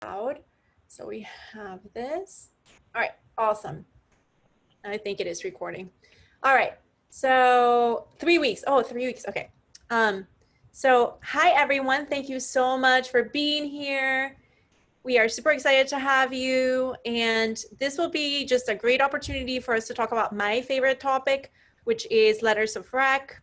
loud. So we have this. All right, awesome. I think it is recording. All right, so 3 weeks. Oh, 3 weeks, okay. So hi everyone, thank you so much for being here. We are super excited to have you, and this will be just a great opportunity for us to talk about my favorite topic, which is letters of rec,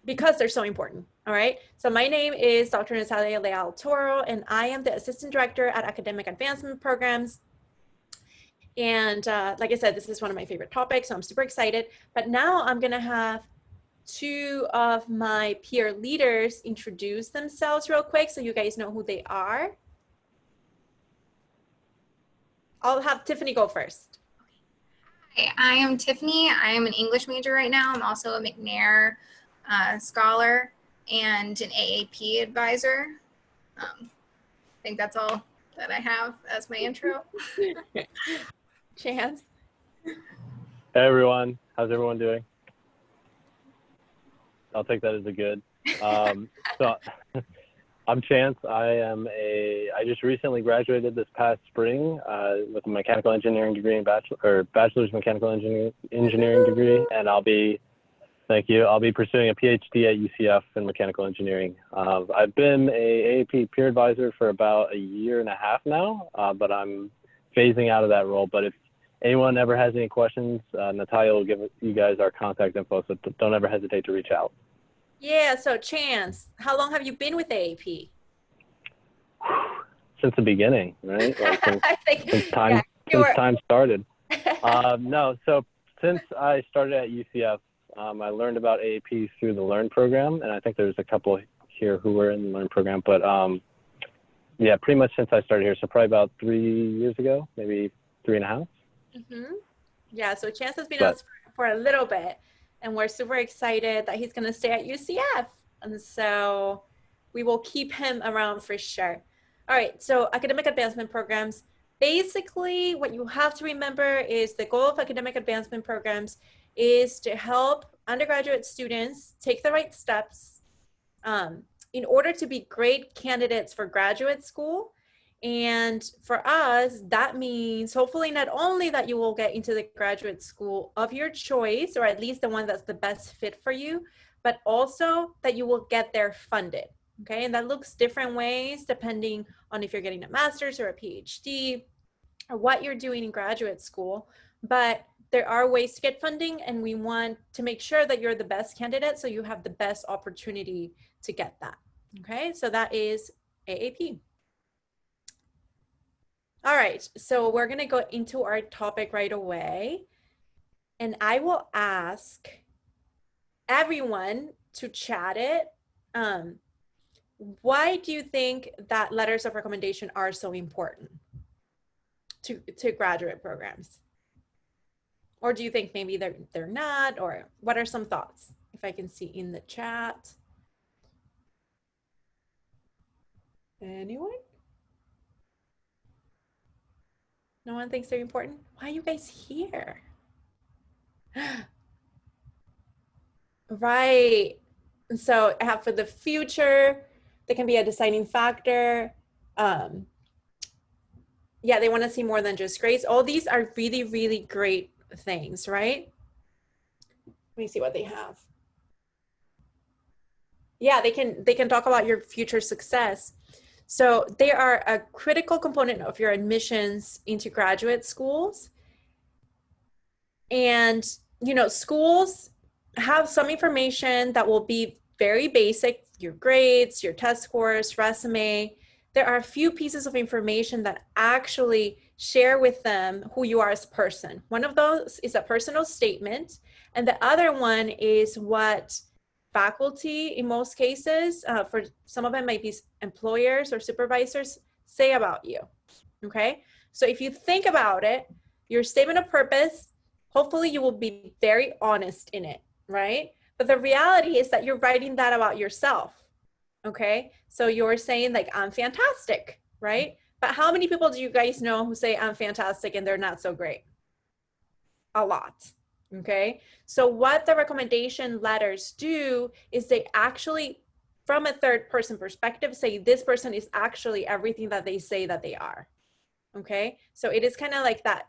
because they're so important. All right, so my name is Dr. Natalia Leal Toro, and I am the Assistant Director at Academic Advancement Programs. And like I said, this is one of my favorite topics, so I'm super excited. But now I'm gonna have two of my peer leaders introduce themselves real quick so you guys know who they are. I'll have Tiffany go first. Hi, I am Tiffany. I am an English major right now. I'm also a McNair scholar and an AAP advisor. I think that's all that I have as my intro. Chance. Hey everyone, how's everyone doing? I'll take that as a good. So I'm Chance. I just recently graduated this past spring with a mechanical engineering degree and bachelor's mechanical engineering degree, and I'll be pursuing a PhD at UCF in mechanical engineering. I've been a AAP peer advisor for about 1.5 years now, but I'm phasing out of that role. But if anyone ever has any questions, Natalia will give you guys our contact info, so don't ever hesitate to reach out. Yeah, so Chance, how long have you been with AAP? Since the beginning, right? Like since time started. No, so since I started at UCF, I learned about AAP through the Learn program, and I think there's a couple here who were in the Learn program, but yeah, pretty much since I started here, so probably about 3 years ago, maybe 3.5. Mm-hmm. Yeah, so Chance has been with us for a little bit, and we're super excited that he's going to stay at UCF. And so we will keep him around for sure. All right, so academic advancement programs. Basically, what you have to remember is the goal of academic advancement programs is to help undergraduate students take the right steps in order to be great candidates for graduate school. And for us, that means hopefully not only that you will get into the graduate school of your choice, or at least the one that's the best fit for you, but also that you will get there funded. Okay, and that looks different ways depending on if you're getting a master's or a PhD or what you're doing in graduate school. But there are ways to get funding, and we want to make sure that you're the best candidate so you have the best opportunity to get that. Okay, so that is AAP. All right, so we're gonna go into our topic right away, and I will ask everyone to chat it. Why do you think that letters of recommendation are so important to graduate programs? Or do you think maybe they're not, or what are some thoughts? If I can see in the chat. Anyone? No one thinks they're important? Why are you guys here? Right. So I have for the future, they can be a deciding factor. Yeah, they want to see more than just grades. All these are really, really great things, right? Let me see what they have. Yeah, they can talk about your future success. So they are a critical component of your admissions into graduate schools. And, you know, schools have some information that will be very basic, your grades, your test scores, resume. There are a few pieces of information that actually share with them who you are as a person. One of those is a personal statement, and the other one is what faculty, in most cases, for some of them might be employers or supervisors, say about you, okay? So if you think about it, your statement of purpose, hopefully you will be very honest in it, right? But the reality is that you're writing that about yourself, okay? So you're saying like, I'm fantastic, right? But how many people do you guys know who say I'm fantastic and they're not so great? A lot, okay? So what the recommendation letters do is they actually from a third person perspective, say this person is actually everything that they say that they are. Okay, so it is kind of like that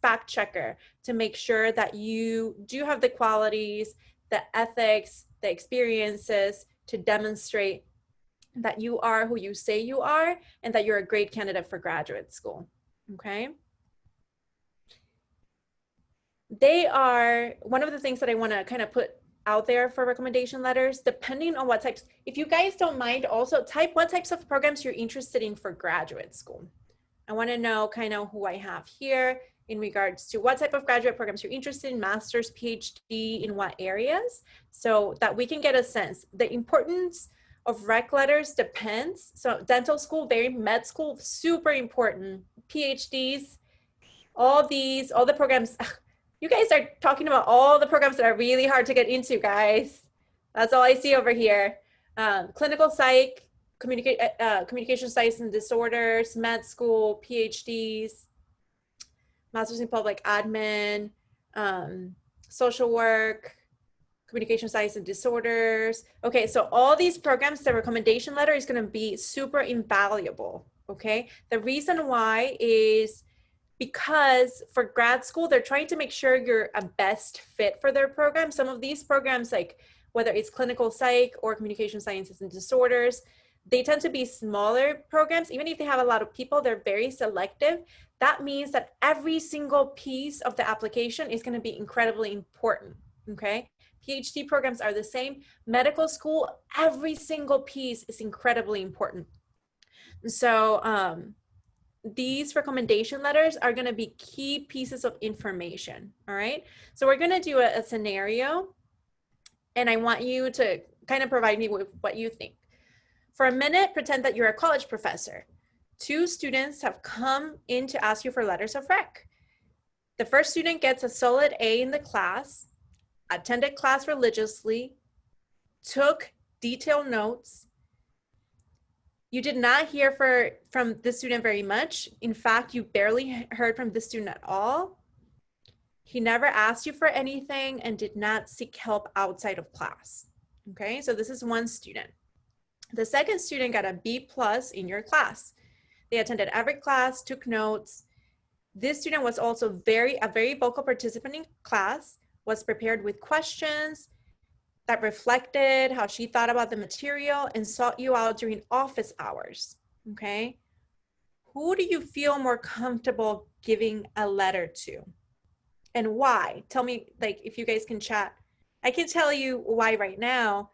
fact checker to make sure that you do have the qualities, the ethics, the experiences to demonstrate that you are who you say you are and that you're a great candidate for graduate school. Okay, they are one of the things that I want to kind of put out there for recommendation letters, depending on what types. If you guys don't mind, also type what types of programs you're interested in for graduate school. I want to know kind of who I have here in regards to what type of graduate programs you're interested in, master's, PhD, in what areas, so that we can get a sense. The importance of rec letters depends. So dental school, med school, super important. PhDs, all the programs. You guys are talking about all the programs that are really hard to get into, guys. That's all I see over here. Clinical psych, communication science and disorders, med school, PhDs, masters in public admin, social work, communication science and disorders. Okay, so all these programs, the recommendation letter is going to be super invaluable. Okay, the reason why is because for grad school, they're trying to make sure you're a best fit for their program. Some of these programs, like whether it's clinical psych or communication sciences and disorders, they tend to be smaller programs. Even if they have a lot of people, they're very selective. That means that every single piece of the application is going to be incredibly important. Okay. PhD programs are the same. Medical school, every single piece is incredibly important. So these recommendation letters are going to be key pieces of information. All right. So we're going to do a scenario, and I want you to kind of provide me with what you think. For a minute, pretend that you're a college professor. 2 students have come in to ask you for letters of rec. The first student gets a solid A in the class, attended class religiously, took detailed notes. You did not hear from this student very much. In fact, you barely heard from this student at all. He never asked you for anything and did not seek help outside of class. Okay, so this is one student. The second student got a B+ in your class. They attended every class, took notes. This student was also a very vocal participant in class, was prepared with questions that reflected how she thought about the material and sought you out during office hours. Okay, who do you feel more comfortable giving a letter to, and why? Tell me, like, if you guys can chat. I can tell you why right now.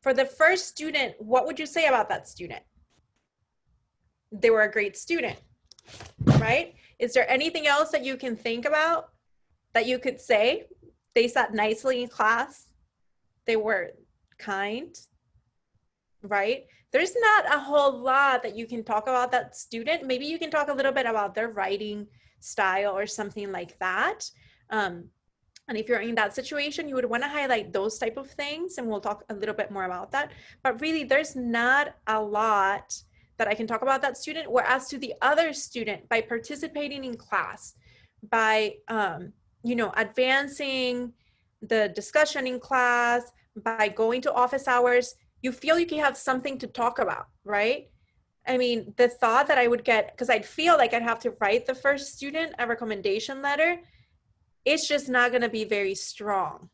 For the first student, what would you say about that student? They were a great student, right? Is there anything else that you can think about that you could say? They sat nicely in class. They were kind, right? There's not a whole lot that you can talk about that student. Maybe you can talk a little bit about their writing style or something like that. And if you're in that situation, you would want to highlight those type of things, and we'll talk a little bit more about that. But really, there's not a lot that I can talk about that student. Whereas to the other student, by participating in class, by advancing the discussion in class, by going to office hours, you feel you can have something to talk about, right? I mean, the thought that I would get, because I'd feel like I'd have to write the first student a recommendation letter, it's just not going to be very strong.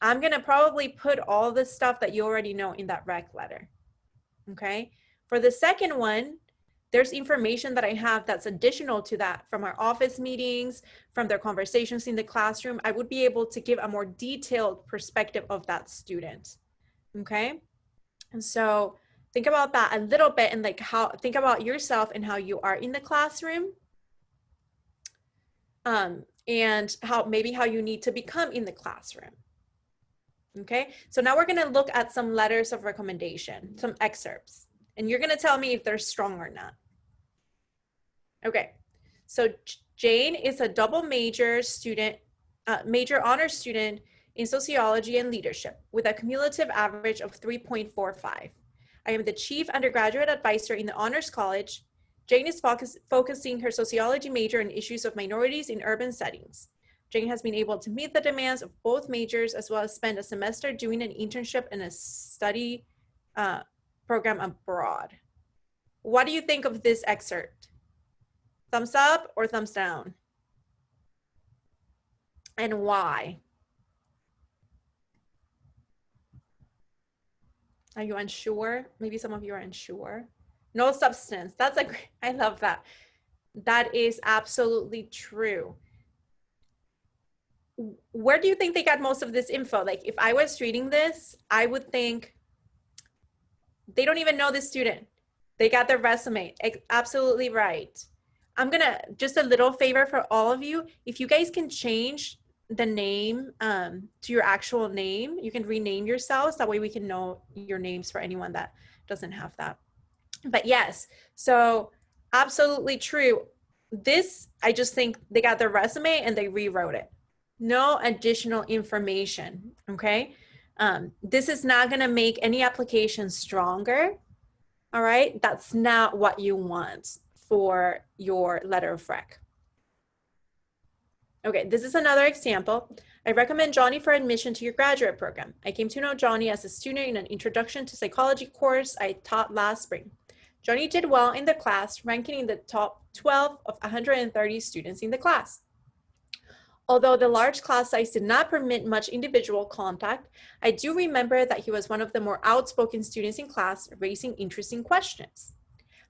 I'm going to probably put all the stuff that you already know in that rec letter. Okay. For the second one, there's information that I have that's additional to that from our office meetings, from their conversations in the classroom. I would be able to give a more detailed perspective of that student. Okay. And so think about that a little bit, and like think about yourself and how you are in the classroom. And how you need to become in the classroom. Okay, so now we're going to look at some letters of recommendation, some excerpts, and you're going to tell me if they're strong or not. Okay, so Jane is a double major student, major honors student in sociology and leadership with a cumulative average of 3.45. I am the chief undergraduate advisor in the Honors College. Jane is focusing her sociology major on issues of minorities in urban settings. Jane has been able to meet the demands of both majors, as well as spend a semester doing an internship in a study program abroad. What do you think of this excerpt? Thumbs up or thumbs down? And why? Are you unsure? Maybe some of you are unsure. No substance. That's a great, I love that. That is absolutely true. Where do you think they got most of this info? Like if I was reading this, I would think they don't even know the student. They got their resume. Absolutely right. I'm gonna, just a little favor for all of you. If you guys can change the name to your actual name, you can rename yourselves. That way we can know your names for anyone that doesn't have that. But yes, so absolutely true. This, I just think they got their resume and they rewrote it. No additional information, okay? This is not gonna make any application stronger, all right? That's not what you want for your letter of rec. Okay, this is another example. I recommend Johnny for admission to your graduate program. I came to know Johnny as a student in an Introduction to Psychology course I taught last spring. Johnny did well in the class, ranking in the top 12 of 130 students in the class. Although the large class size did not permit much individual contact, I do remember that he was one of the more outspoken students in class, raising interesting questions.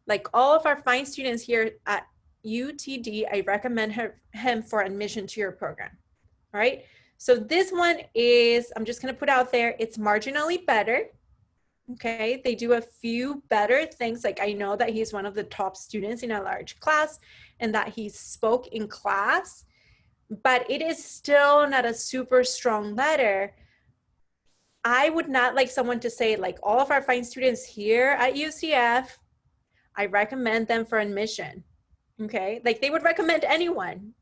Like all of our fine students here at UTD, I recommend him for admission to your program. All right, so this one is, I'm just gonna put out there, it's marginally better. Okay, they do a few better things. Like I know that he's one of the top students in a large class and that he spoke in class, but it is still not a super strong letter. I would not like someone to say like all of our fine students here at UCF, I recommend them for admission. Okay, like they would recommend anyone,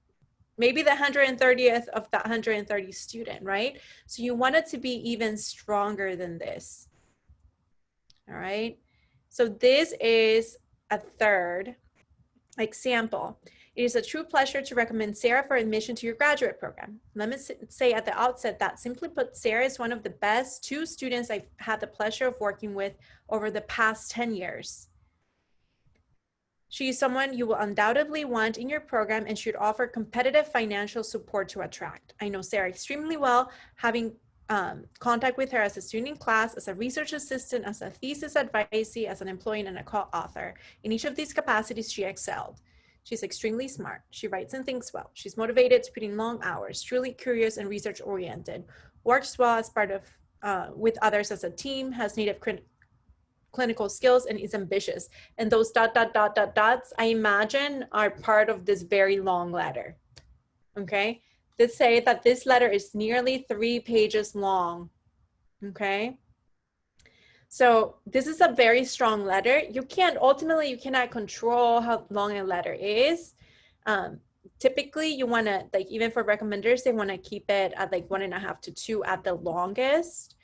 maybe the 130th of that 130 student, right? So you want it to be even stronger than this. All right, so this is a third example. It is a true pleasure to recommend Sarah for admission to your graduate program. Let me say at the outset that simply put, Sarah is one of the best 2 students I've had the pleasure of working with over the past 10 years. She is someone you will undoubtedly want in your program and should offer competitive financial support to attract. I know Sarah extremely well, having contact with her as a student in class, as a research assistant, as a thesis advisee, as an employee, and a co-author. In each of these capacities, she excelled. She's extremely smart. She writes and thinks well. She's motivated to put in long hours, truly curious and research-oriented, works well as part of, with others as a team, has native clinical skills, and is ambitious. And those ... dots, I imagine, are part of this very long letter, okay? Let's say that this letter is nearly 3 pages long, okay? So this is a very strong letter. Ultimately, you cannot control how long a letter is. Typically, you wanna, like even for recommenders, they wanna keep it at like 1.5 to 2 at the longest,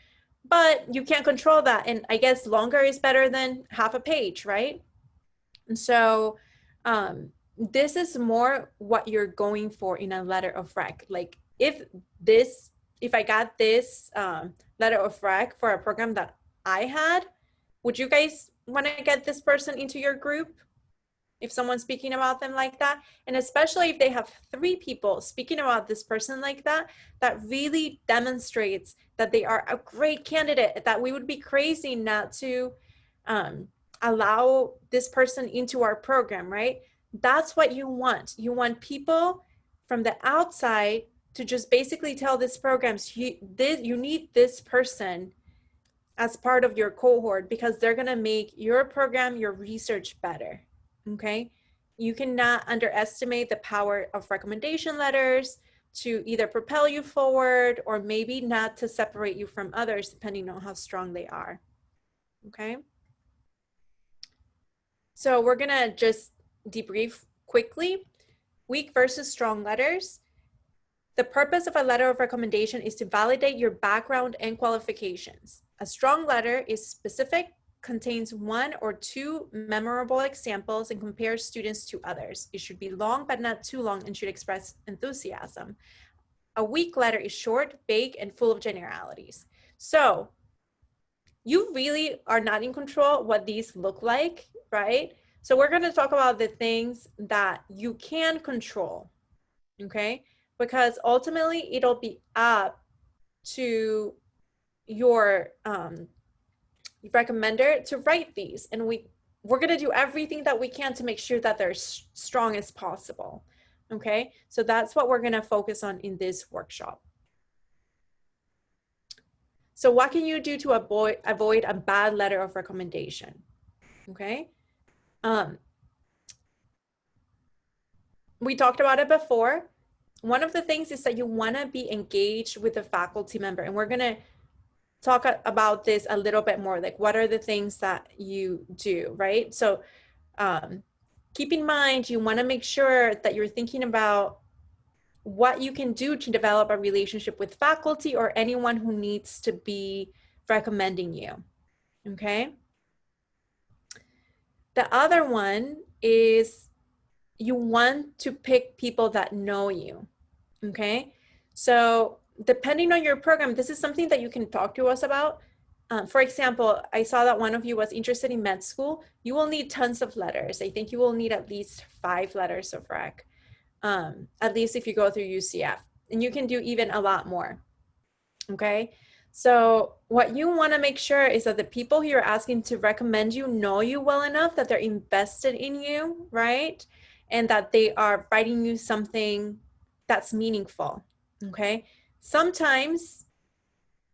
but you can't control that. And I guess longer is better than half a page, right? And so this is more what you're going for in a letter of rec. Like if I got this letter of rec for a program that I had, would you guys want to get this person into your group if someone's speaking about them like that? And especially if they have 3 people speaking about this person like that, that really demonstrates that they are a great candidate, that we would be crazy not to allow this person into our program, right? That's what you want. You want people from the outside to just basically tell this program, you need this person as part of your cohort because they're gonna make your program, your research better, okay? You cannot underestimate the power of recommendation letters to either propel you forward or maybe not to separate you from others depending on how strong they are, okay? So we're gonna just debrief quickly. Weak versus strong letters. The purpose of a letter of recommendation is to validate your background and qualifications. A strong letter is specific, contains 1 or 2 memorable examples, and compares students to others. It should be long, but not too long, and should express enthusiasm. A weak letter is short, vague, and full of generalities. So you really are not in control what these look like, right? So we're going to talk about the things that you can control, okay? Because ultimately it'll be up to your recommender to write these, and we're going to do everything that we can to make sure that they're strong as possible, okay? So that's what we're going to focus on in this workshop. So what can you do to avoid a bad letter of recommendation? Okay. We talked about it before. One of the things is that you want to be engaged with the faculty member, and we're going to talk about this a little bit more, like what are the things that you do, right? So keep in mind, you want to make sure that you're thinking about what you can do to develop a relationship with faculty or anyone who needs to be recommending you, okay? The other one is you want to pick people that know you, okay? So depending on your program, this is something that you can talk to us about. For example, I saw that one of you was interested in med school. You will need tons of letters. I think you will need at least 5 letters of rec, at least if you go through UCF. And you can do even a lot more, okay? So what you want to make sure is that the people who you're asking to recommend you know you well enough that they're invested in you, right? And that they are writing you something that's meaningful, okay? Sometimes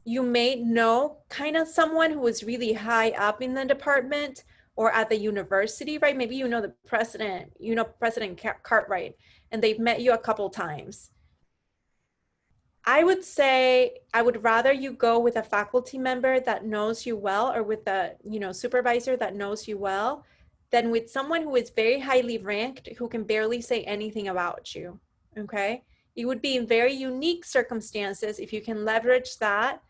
you may know kind of someone who is really high up in the department or at the university, right? Maybe you know the president, President Cartwright, and they've met you a couple times. I would say I would rather you go with a faculty member that knows you well, or with a supervisor that knows you well, than with someone who is very highly ranked who can barely say anything about you, okay? It would be in very unique circumstances if you can leverage that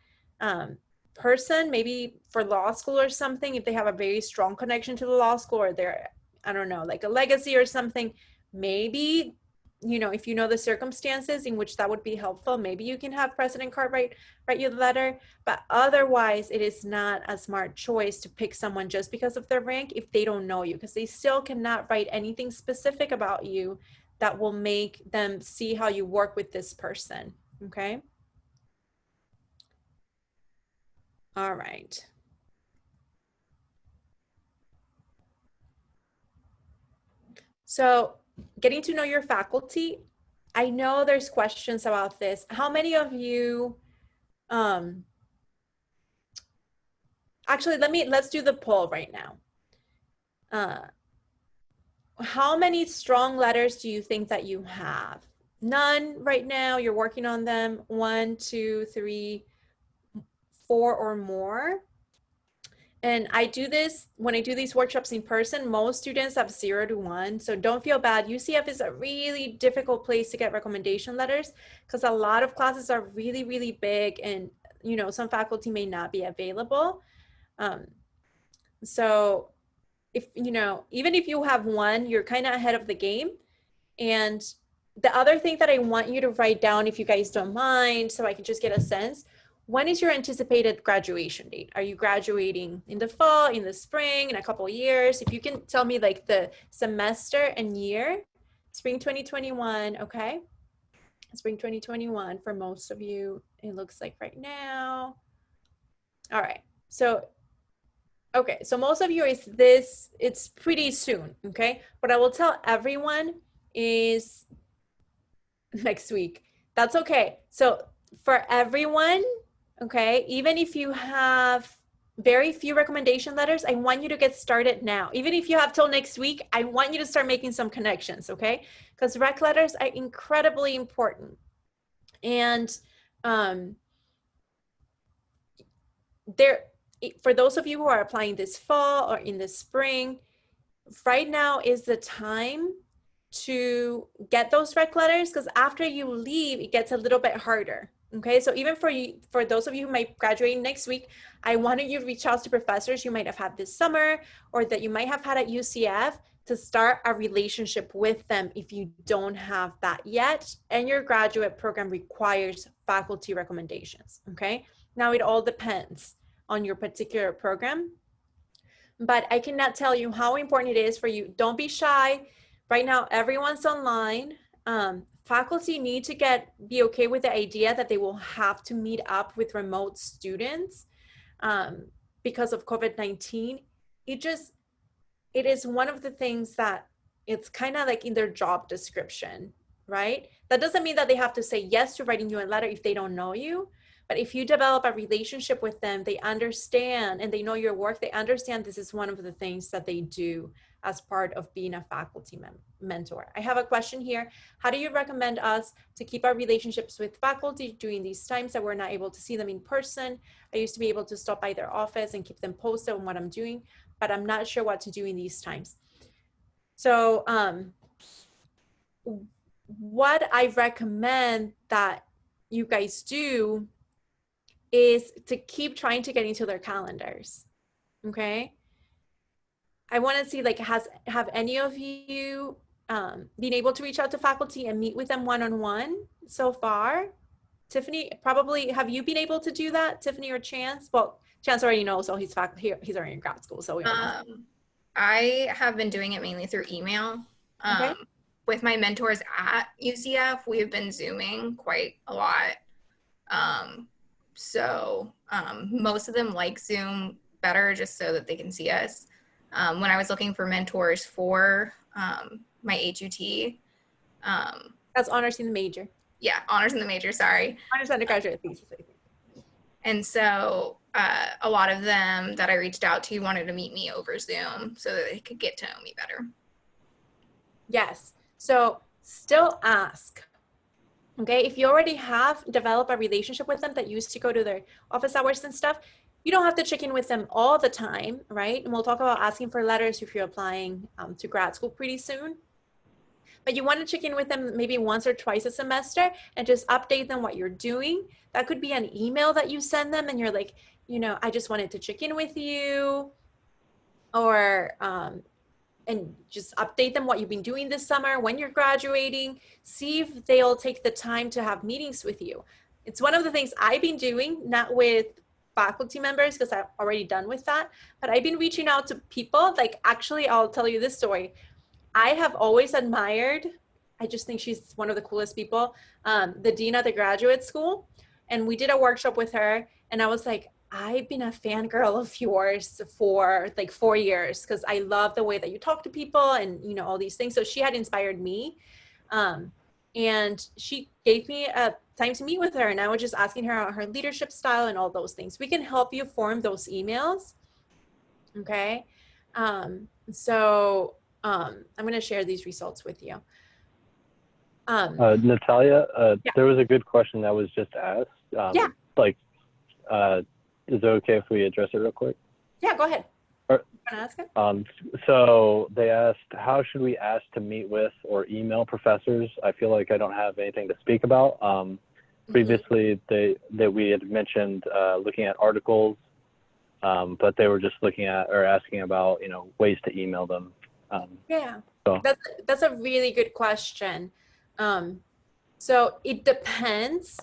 person, maybe for law school or something, if they have a very strong connection to the law school, or they're, I don't know, like a legacy or something, maybe, if you know the circumstances in which that would be helpful, maybe you can have President Cartwright write you the letter. But otherwise, it is not a smart choice to pick someone just because of their rank if they don't know you, because they still cannot write anything specific about you that will make them see how you work with this person, okay? All right. So getting to know your faculty, I know there's questions about this. How many of you, actually, let's do the poll right now. How many strong letters do you think that you have? None right now, you're working on them. 1, 2, 3, 4 or more. And I do this, when I do these workshops in person, most students have 0 to 1. So don't feel bad. UCF is a really difficult place to get recommendation letters because a lot of classes are really, really big, and some faculty may not be available. So if, even if you have 1, you're kind of ahead of the game. And the other thing that I want you to write down, if you guys don't mind, so I can just get a sense, when is your anticipated graduation date? Are you graduating in the fall, in the spring, in a couple of years? If you can tell me like the semester and year. Spring 2021, okay? Spring 2021 for most of you, it looks like right now. All right, so, okay, so most of you it's pretty soon, okay? What I will tell everyone is next week. That's okay. So for everyone, okay, even if you have very few recommendation letters, I want you to get started now. Even if you have till next week, I want you to start making some connections, okay? Because rec letters are incredibly important. And for those of you who are applying this fall or in the spring, right now is the time to get those rec letters, because after you leave, it gets a little bit harder. Okay, so even for those of you who might graduate next week, I wanted you to reach out to professors you might have had this summer or that you might have had at UCF to start a relationship with them if you don't have that yet, and your graduate program requires faculty recommendations, okay? Now it all depends. on your particular program. But I cannot tell you how important it is for you. Don't be shy. Right now, everyone's online. Faculty need to be okay with the idea that they will have to meet up with remote students because of COVID-19. It is one of the things that it's kind of like in their job description, right? That doesn't mean that they have to say yes to writing you a letter if they don't know you. But if you develop a relationship with them, they understand and they know your work, they understand this is one of the things that they do as part of being a faculty mentor. I have a question here. How do you recommend us to keep our relationships with faculty during these times that we're not able to see them in person? I used to be able to stop by their office and keep them posted on what I'm doing, but I'm not sure what to do in these times. So what I recommend that you guys do is to keep trying to get into their calendars, okay? I want to see, like, have any of you been able to reach out to faculty and meet with them one-on-one so far? Tiffany, probably, have you been able to do that, Tiffany or Chance? Well, Chance already knows, so he's already in grad school, so we don't know. I have been doing it mainly through email. Okay. With my mentors at UCF, we have been Zooming quite a lot. So most of them like Zoom better just so that they can see us. When I was looking for mentors for my HUT. That's honors in the major. Yeah, honors in the major, sorry. Honors undergraduate thesis. And so a lot of them that I reached out to wanted to meet me over Zoom so that they could get to know me better. Yes, so still ask. Okay, if you already have developed a relationship with them that used to go to their office hours and stuff, you don't have to check in with them all the time, right? And we'll talk about asking for letters if you're applying to grad school pretty soon. But you want to check in with them maybe once or twice a semester and just update them what you're doing. That could be an email that you send them and you're like, you know, I just wanted to check in with you, or and just update them what you've been doing this summer, when you're graduating, see if they'll take the time to have meetings with you. It's one of the things I've been doing, not with faculty members because I've already done with that, but I've been reaching out to people. Like, actually, I'll tell you this story. I have always admired, I just think she's one of the coolest people, the dean of the graduate school. And we did a workshop with her and I was like, I've been a fangirl of yours for like 4 years because I love the way that you talk to people and, you know, all these things. So she had inspired me. And she gave me a time to meet with her. And I was just asking her about her leadership style and all those things. We can help you form those emails. Okay. So I'm going to share these results with you. Natalia, yeah. There was a good question that was just asked. Yeah. Like, is it okay if we address it real quick? Yeah, go ahead. You wanna ask it? So they asked, how should we ask to meet with or email professors? I feel like I don't have anything to speak about. Previously, that we had mentioned looking at articles, but they were just looking at or asking about, you know, ways to email them. Yeah, so. that's a really good question. So it depends,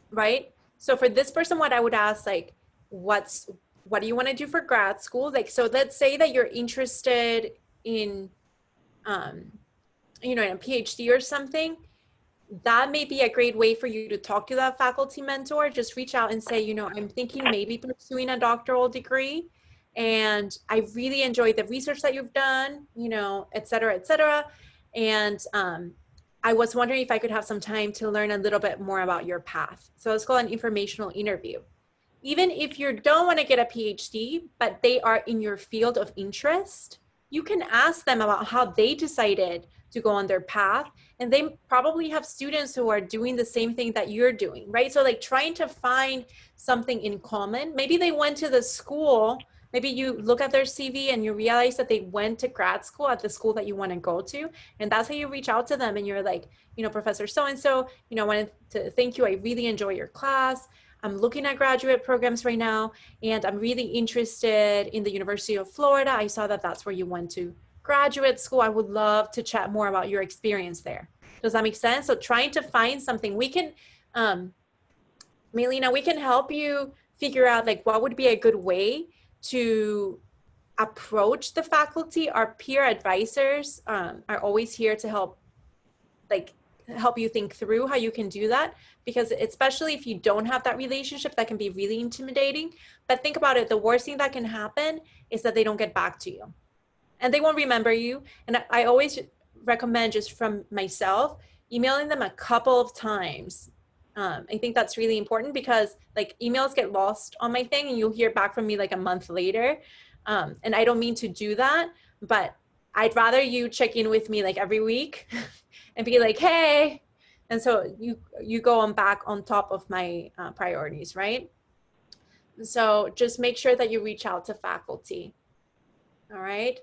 right? So for this person, what I would ask, like, what do you want to do for grad school? Like, so let's say that you're interested in, you know, in a PhD or something. That may be a great way for you to talk to that faculty mentor. Just reach out and say, you know, I'm thinking maybe pursuing a doctoral degree. And I really enjoyed the research that you've done, you know, et cetera, et cetera. And I was wondering if I could have some time to learn a little bit more about your path. So it's called an informational interview. Even if you don't want to get a PhD, but they are in your field of interest, you can ask them about how they decided to go on their path. And they probably have students who are doing the same thing that you're doing, right? So like trying to find something in common. Maybe they went to the school. Maybe you look at their CV and you realize that they went to grad school at the school that you want to go to. And that's how you reach out to them. And you're like, you know, Professor so-and-so, you know, I wanted to thank you. I really enjoy your class. I'm looking at graduate programs right now, and I'm really interested in the University of Florida. I saw that that's where you went to graduate school. I would love to chat more about your experience there. Does that make sense? So trying to find something, we can, Melina, we can help you figure out like what would be a good way to approach the faculty. Our peer advisors are always here to help you think through how you can do that, because especially if you don't have that relationship, that can be really intimidating. But think about it, the worst thing that can happen is that they don't get back to you and they won't remember you. And I always recommend, just from myself, emailing them a couple of times. I think that's really important, because like emails get lost on my thing and you'll hear back from me like a month later. And I don't mean to do that, but I'd rather you check in with me like every week and be like, hey. And so you go on back on top of my priorities, right? So just make sure that you reach out to faculty. All right.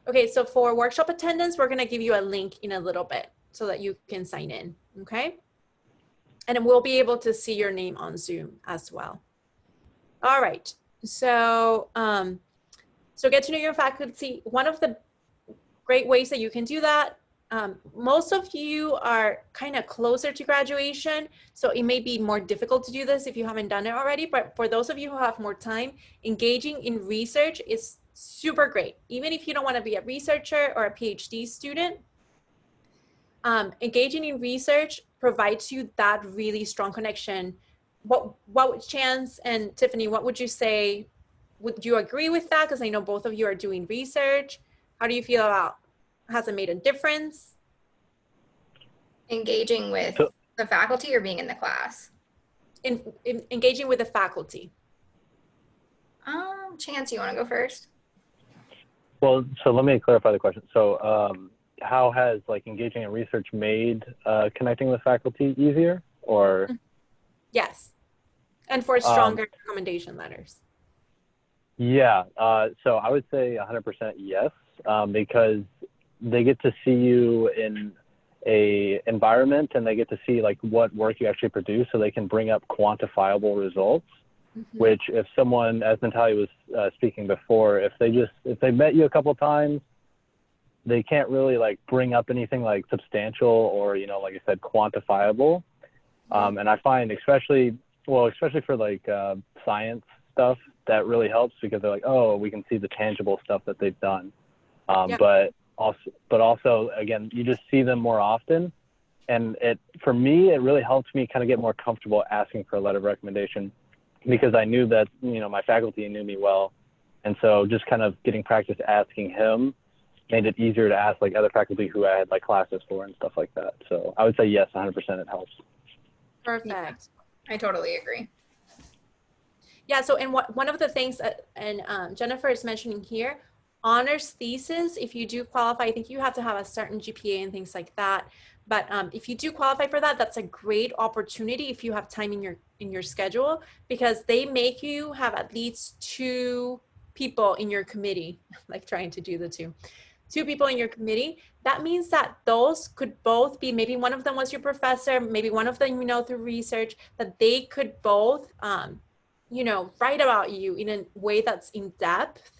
Okay, so for workshop attendance, we're going to give you a link in a little bit so that you can sign in. Okay. And then we'll be able to see your name on Zoom as well. All right. So, so get to know your faculty. One of the great ways that you can do that, most of you are kind of closer to graduation, so it may be more difficult to do this if you haven't done it already, but for those of you who have more time, engaging in research is super great. Even if you don't want to be a researcher or a PhD student, engaging in research provides you that really strong connection. What Chance and Tiffany, what would you say? Would you agree with that? Because I know both of you are doing research. How do you feel about, has it made a difference? Engaging with the faculty or being in the class? In engaging with the faculty. Chance, you want to go first? Well, so let me clarify the question. So how has like engaging in research made connecting with faculty easier, or? Yes, and for stronger recommendation letters. Yeah, so I would say 100% yes, because they get to see you in a environment and they get to see like what work you actually produce, so they can bring up quantifiable results. Mm-hmm. Which, if someone, as Natalia was speaking before, if they met you a couple of times, they can't really like bring up anything like substantial or, you know, like I said, quantifiable. Mm-hmm. And I find especially for like science stuff, that really helps, because they're like, oh, we can see the tangible stuff that they've done. Yep. But also, again, you just see them more often. And for me, it really helped me kind of get more comfortable asking for a letter of recommendation, because I knew that, you know, my faculty knew me well. And so just kind of getting practice asking him made it easier to ask like other faculty who I had like classes for and stuff like that. So I would say yes, 100% it helps. Perfect. Yeah, I totally agree. Yeah, so and one of the things that, and Jennifer is mentioning here, honors thesis, if you do qualify, I think you have to have a certain GPA and things like that. But if you do qualify for that, that's a great opportunity if you have time in your schedule, because they make you have at least 2 people in your committee, like trying to do the 2 people in your committee. That means that those could both be, maybe one of them was your professor, maybe one of them you know through research, that they could both you know, write about you in a way that's in depth.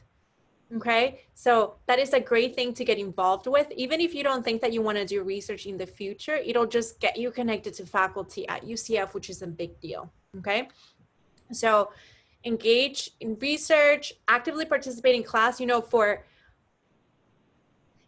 Okay, so that is a great thing to get involved with. Even if you don't think that you want to do research in the future, it'll just get you connected to faculty at UCF, which is a big deal. Okay, so engage in research, actively participate in class. You know, for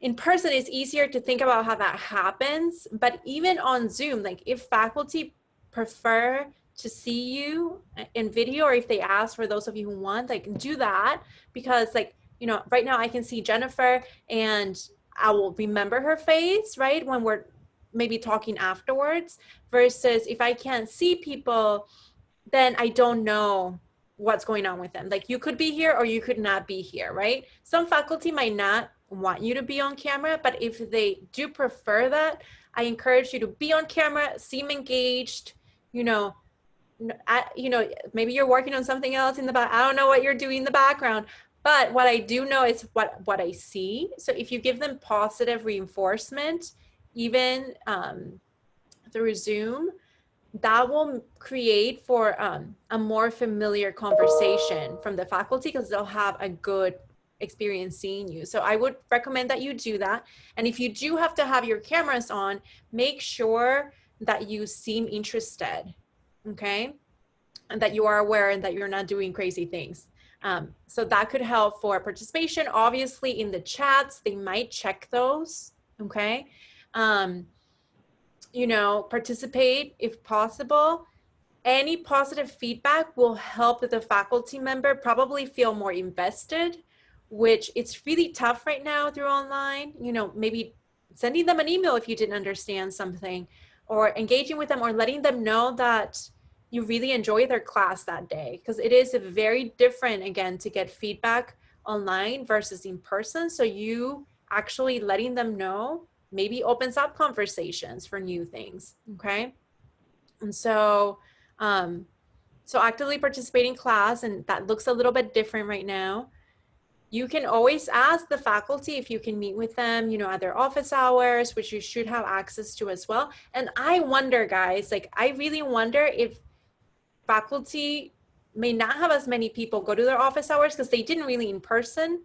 in person, it's easier to think about how that happens, but even on Zoom, like if faculty prefer to see you in video, or if they ask for those of you who want, like do that, because like, you know, right now I can see Jennifer and I will remember her face, right, when we're maybe talking afterwards, versus if I can't see people, then I don't know what's going on with them. Like you could be here or you could not be here, right? Some faculty might not want you to be on camera, but if they do prefer that, I encourage you to be on camera, seem engaged, you know, maybe you're working on something else in the back. I don't know what you're doing in the background, but what I do know is what I see. So if you give them positive reinforcement, even through Zoom, that will create for a more familiar conversation from the faculty, because they'll have a good experience seeing you. So I would recommend that you do that. And if you do have to have your cameras on, make sure that you seem interested, okay? And that you are aware and that you're not doing crazy things. So that could help for participation. Obviously, in the chats, they might check those, okay? You know, participate if possible. Any positive feedback will help the faculty member probably feel more invested, which it's really tough right now through online. You know, maybe sending them an email if you didn't understand something, or engaging with them, or letting them know that you really enjoy their class that day, because it is very different, again, to get feedback online versus in person. So you actually letting them know maybe opens up conversations for new things, okay? And so so actively participating in class, and that looks a little bit different right now. You can always ask the faculty if you can meet with them, you know, at their office hours, which you should have access to as well. And I wonder, guys, like, I really wonder if faculty may not have as many people go to their office hours because they didn't really in person,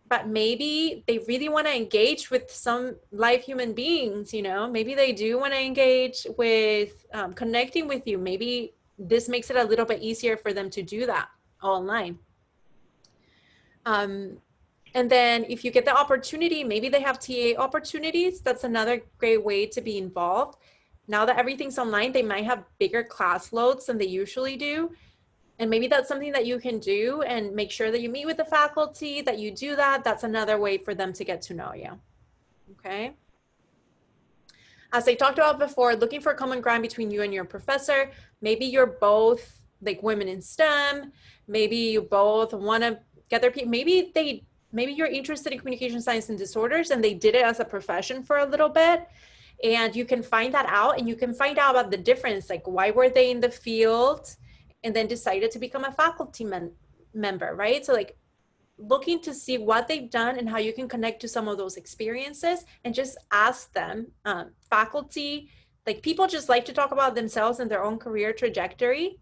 but maybe they really want to engage with some live human beings, you know, maybe they do want to engage with connecting with you. Maybe this makes it a little bit easier for them to do that online. And then if you get the opportunity, maybe they have TA opportunities. That's another great way to be involved. Now that everything's online, they might have bigger class loads than they usually do. And maybe that's something that you can do, and make sure that you meet with the faculty, that you do that. That's another way for them to get to know you. Okay. As I talked about before, looking for a common ground between you and your professor. Maybe you're both like women in STEM. Maybe you both want to get their, maybe you're interested in communication science and disorders and they did it as a profession for a little bit. And you can find that out, and you can find out about the difference, like why were they in the field and then decided to become a faculty member, right? So like looking to see what they've done and how you can connect to some of those experiences, and just ask them. Faculty, like, people just like to talk about themselves and their own career trajectory.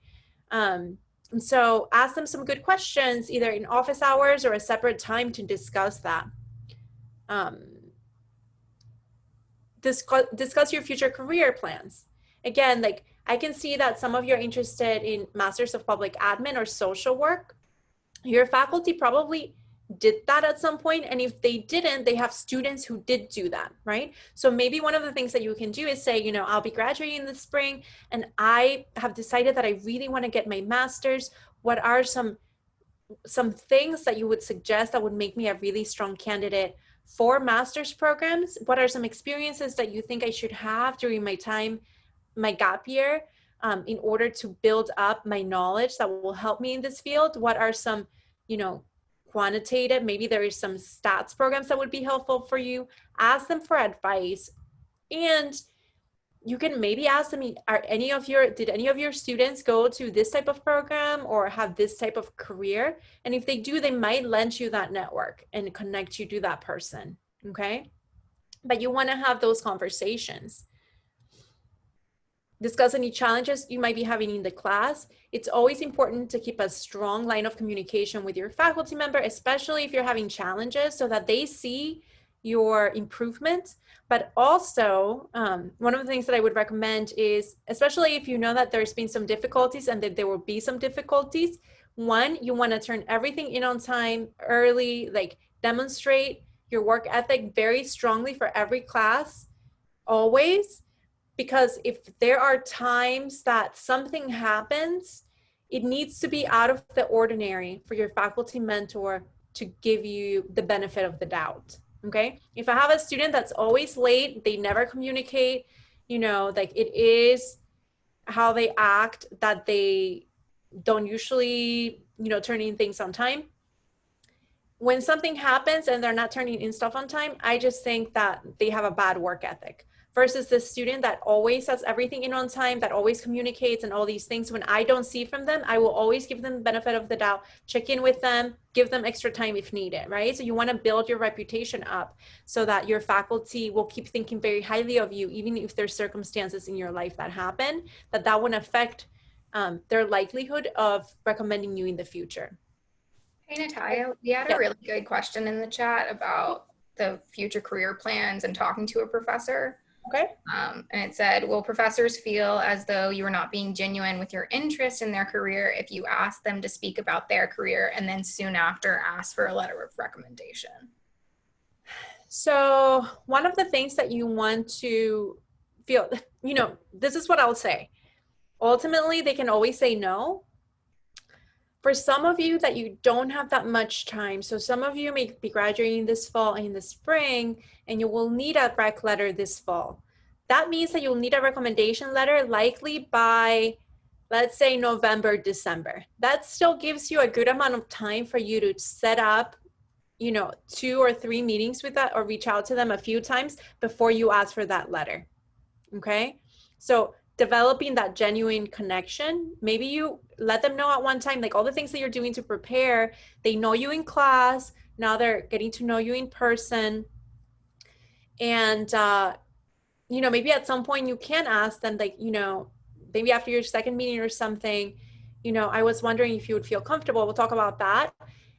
And so ask them some good questions, either in office hours or a separate time to discuss that. Discuss your future career plans. Again, like, I can see that some of you are interested in Masters of Public Admin or social work. Your faculty probably did that at some point, and if they didn't, they have students who did do that, right? So maybe one of the things that you can do is say, you know, I'll be graduating this spring and I have decided that I really want to get my master's. What are some things that you would suggest that would make me a really strong candidate for master's programs? What are some experiences that you think I should have during my time, my gap year, in order to build up my knowledge that will help me in this field? What are some, you know, quantitative, maybe there is some stats programs that would be helpful for you. Ask them for advice. And you can maybe ask them, did any of your students go to this type of program or have this type of career? And if they do, they might lend you that network and connect you to that person, okay? But you want to have those conversations. Discuss any challenges you might be having in the class. It's always important to keep a strong line of communication with your faculty member, especially if you're having challenges, so that they see your improvements. But also, one of the things that I would recommend is, especially if you know that there's been some difficulties and that there will be some difficulties, one, you want to turn everything in on time, early, like demonstrate your work ethic very strongly for every class, always. Because if there are times that something happens, it needs to be out of the ordinary for your faculty mentor to give you the benefit of the doubt, okay? If I have a student that's always late, they never communicate, you know, like, it is how they act that they don't usually, you know, turn in things on time. When something happens and they're not turning in stuff on time, I just think that they have a bad work ethic. Versus the student that always has everything in on time, that always communicates and all these things. When I don't see from them, I will always give them the benefit of the doubt, check in with them, give them extra time if needed, right? So you want to build your reputation up so that your faculty will keep thinking very highly of you, even if there's circumstances in your life that happen, that won't affect their likelihood of recommending you in the future. Hey, Natalia, we had a really good question in the chat about the future career plans and talking to a professor. Okay. And it said, will professors feel as though you are not being genuine with your interest in their career if you ask them to speak about their career and then soon after ask for a letter of recommendation? So one of the things that you want to feel, this is what I'll say. Ultimately, they can always say no. For some of you that you don't have that much time, so some of you may be graduating this fall and in the spring, and you will need a rec letter this fall. That means that you'll need a recommendation letter likely by, let's say, November, December. That still gives you a good amount of time for you to set up 2 or 3 meetings with that, or reach out to them a few times before you ask for that letter. Okay. So developing that genuine connection, maybe you let them know at one time, like all the things that you're doing to prepare, they know you in class, now they're getting to know you in person. And, maybe at some point you can ask them, like, maybe after your second meeting or something, I was wondering if you would feel comfortable. We'll talk about that.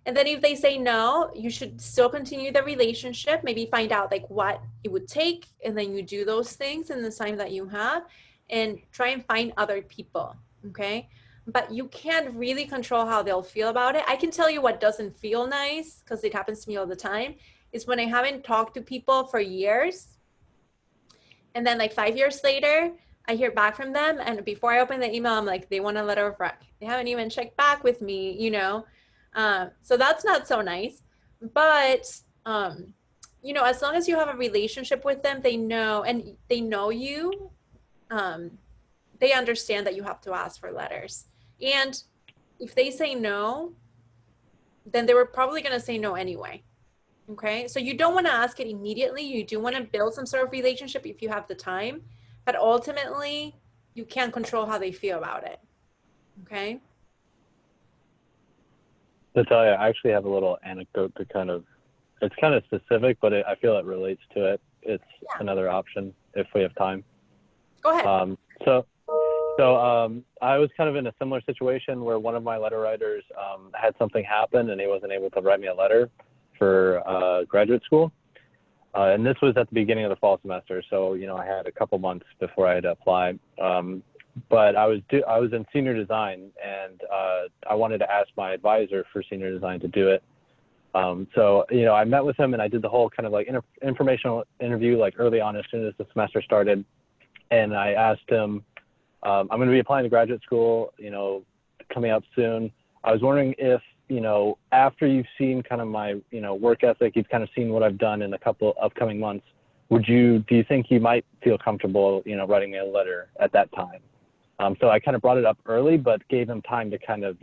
And then if they say no, you should still continue the relationship, maybe find out like what it would take. And then you do those things in the time that you have and try and find other people. Okay. But you can't really control how they'll feel about it. I can tell you what doesn't feel nice, because it happens to me all the time, is when I haven't talked to people for years. And then like 5 years later, I hear back from them. And before I open the email, I'm like, they want a letter of rec. They haven't even checked back with me, so that's not so nice. But, as long as you have a relationship with them, they know, and they know you, they understand that you have to ask for letters. And if they say no, then they were probably going to say no anyway. Okay. So you don't want to ask it immediately. You do want to build some sort of relationship if you have the time, but ultimately you can't control how they feel about it. Okay. To tell you, I actually have a little anecdote to it's kind of specific, but I feel it relates to it. It's another option if we have time. Go ahead. So I was kind of in a similar situation where one of my letter writers had something happen and he wasn't able to write me a letter for graduate school. And this was at the beginning of the fall semester. So, I had a couple months before I had to apply. But I was in senior design, and I wanted to ask my advisor for senior design to do it. So, I met with him and I did the whole kind of like informational interview, like early on as soon as the semester started. And I asked him, I'm going to be applying to graduate school, coming up soon. I was wondering if, after you've seen kind of my, work ethic, you've kind of seen what I've done in a couple upcoming months, do you think you might feel comfortable, writing me a letter at that time? So I kind of brought it up early, but gave him time to kind of,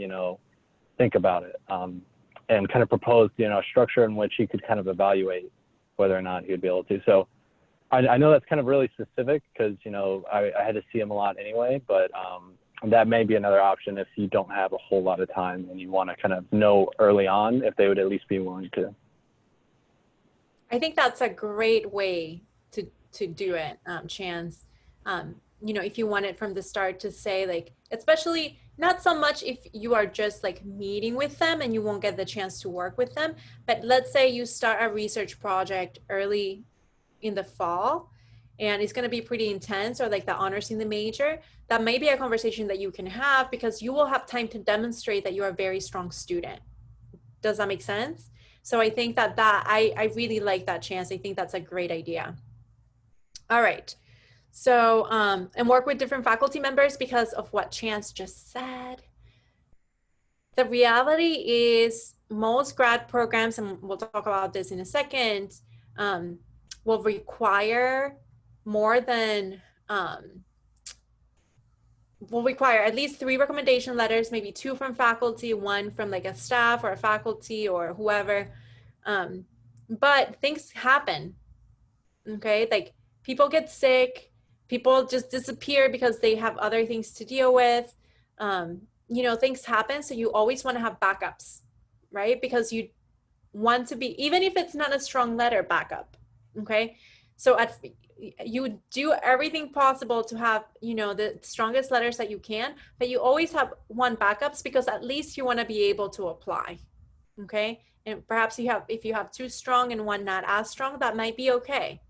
think about it, and kind of proposed, a structure in which he could kind of evaluate whether or not he would be able to. So I know that's kind of really specific because, I had to see him a lot anyway, but that may be another option if you don't have a whole lot of time and you want to kind of know early on if they would at least be willing to. I think that's a great way to do it, Chance. If you want it from the start to say, like, especially not so much if you are just like meeting with them and you won't get the chance to work with them, but let's say you start a research project early in the fall and it's going to be pretty intense, or like the honors in the major, that may be a conversation that you can have because you will have time to demonstrate that you are a very strong student. Does that make sense? So I think that I really like that, Chance. I think that's a great idea. All right. So, and work with different faculty members because of what Chance just said. The reality is most grad programs, and we'll talk about this in a second, will require more than, will require at least 3 recommendation letters, maybe 2 from faculty, 1 from like a staff or a faculty or whoever. But things happen, okay? Like people get sick, people just disappear because they have other things to deal with. Things happen. So you always want to have backups, right? Because you want to be, even if it's not a strong letter, backup, okay? So you do everything possible to have, the strongest letters that you can, but you always have 1 backups because at least you want to be able to apply, okay? And perhaps if you have 2 strong and 1 not as strong, that might be okay.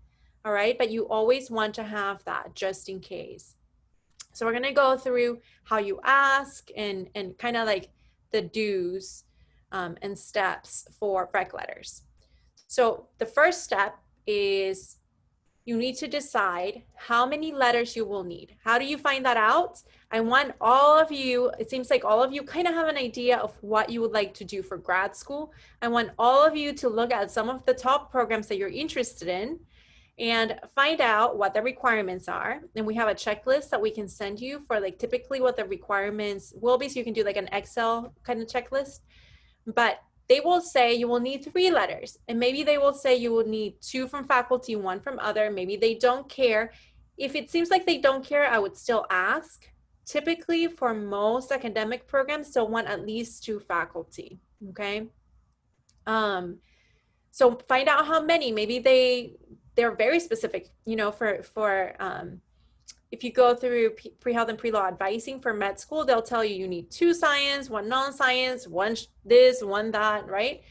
all right? But you always want to have that just in case. So we're gonna go through how you ask and kind of like the do's and steps for rec letters. So the first step is you need to decide how many letters you will need. How do you find that out? I want all of you, it seems like all of you kind of have an idea of what you would like to do for grad school. I want all of you to look at some of the top programs that you're interested in and find out what the requirements are. And we have a checklist that we can send you for like typically what the requirements will be. So you can do like an Excel kind of checklist, but they will say you will need 3 letters, and maybe they will say you will need 2 from faculty, 1 from other. Maybe they don't care. If it seems like they don't care, I would still ask. Typically for most academic programs, they'll want at least 2 faculty, okay? So find out how many. Maybe they're very specific, you know, for if you go through pre-health and pre-law advising for med school, they'll tell you you need 2 science, 1 non-science, 1 this, 1 that, right?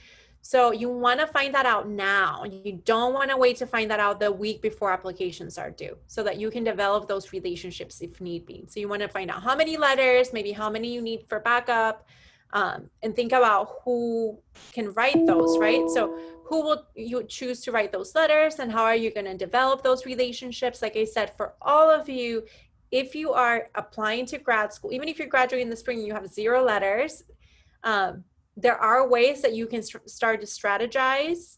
So you want to find that out now. You don't want to wait to find that out the week before applications are due so that you can develop those relationships if need be. So you want to find out how many letters, maybe how many you need for backup, and think about who can write those, right? So who will you choose to write those letters, and how are you going to develop those relationships? Like I said, for all of you, if you are applying to grad school, even if you're graduating in the spring and you have 0 letters, there are ways that you can start to strategize.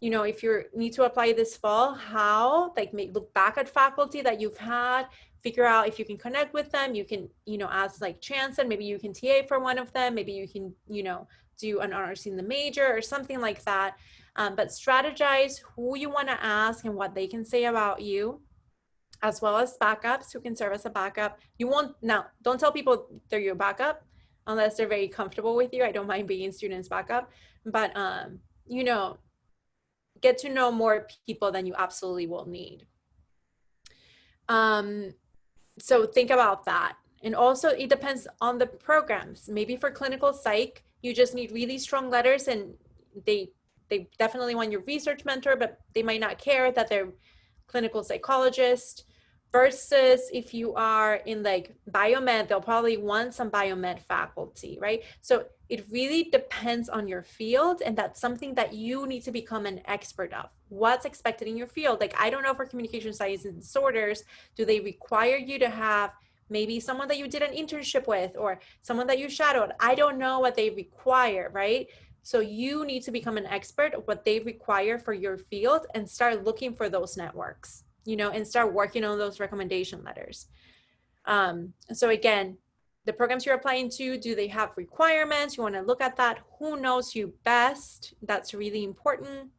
You know, if you need to apply this fall, how, like, look back at faculty that you've had, figure out if you can connect with them. You can, you know, ask like chance, and maybe you can TA for one of them. Maybe you can, you know, do an honors in the major or something like that. But strategize who you want to ask and what they can say about you, as well as backups who can serve as a backup. You won't, now, don't tell people they're your backup unless they're very comfortable with you. I don't mind being students' backup, but you know, get to know more people than you absolutely will need. So think about that. And also it depends on the programs. Maybe for clinical psych, you just need really strong letters, and they definitely want your research mentor, but they might not care that they're clinical psychologist. Versus if you are in like biomed, they'll probably want some biomed faculty, right? So it really depends on your field, and that's something that you need to become an expert of. What's expected in your field? Like, I don't know, for communication science and disorders, do they require you to have maybe someone that you did an internship with or someone that you shadowed? I don't know what they require, right? So you need to become an expert of what they require for your field and start looking for those networks, you know, and start working on those recommendation letters. So again, the programs you're applying to, do they have requirements? You want to look at that. Who knows you best? That's really important.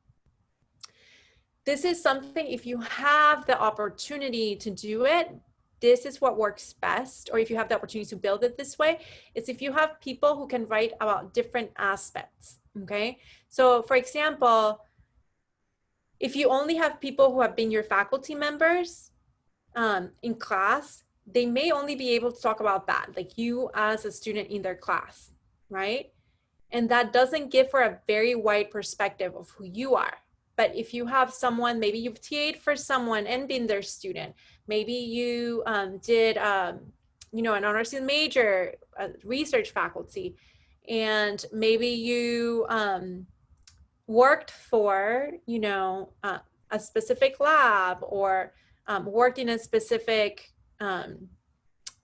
This is something, if you have the opportunity to do it, this is what works best. Or if you have the opportunity to build it this way, it's if you have people who can write about different aspects, okay? So for example, if you only have people who have been your faculty members in class, they may only be able to talk about that, like you as a student in their class, right? And that doesn't give for a very wide perspective of who you are. But if you have someone, maybe you've TA'd for someone and been their student, maybe you did, you know, an honors major, research faculty, and maybe you worked for, you know, a specific lab, or worked in a specific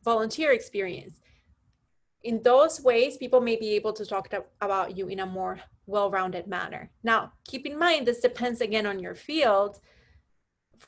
volunteer experience. In those ways, people may be able to talk about you in a more well-rounded manner. Now, keep in mind, this depends again on your field.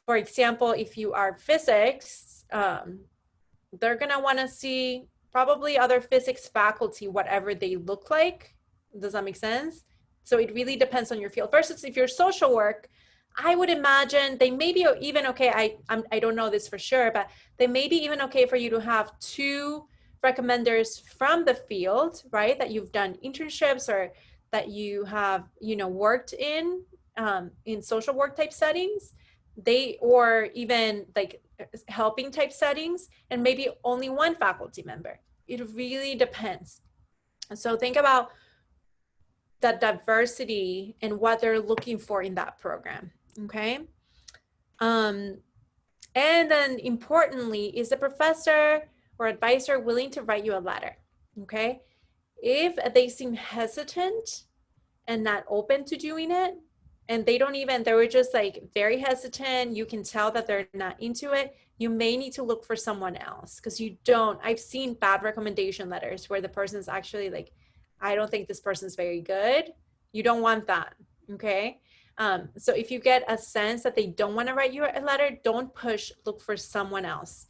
For example, if you are physics, they're gonna wanna see probably other physics faculty, whatever they look like. Does that make sense? So it really depends on your field. Versus if you're social work, I would imagine they may be even okay. I don't know this for sure, but they may be even okay for you to have 2 recommenders from the field, right? That you've done internships or that you have, you know, worked in social work type settings, or even like helping type settings, and maybe only 1 faculty member. It really depends. So think about that diversity and what they're looking for in that program, okay? And then importantly, is the professor or advisor willing to write you a letter? Okay. If they seem hesitant and not open to doing it, and they were just like very hesitant, you can tell that they're not into it, you may need to look for someone else, because I've seen bad recommendation letters where the person's actually like, I don't think this person's very good. You don't want that, okay? So if you get a sense that they don't want to write you a letter, don't push, look for someone else.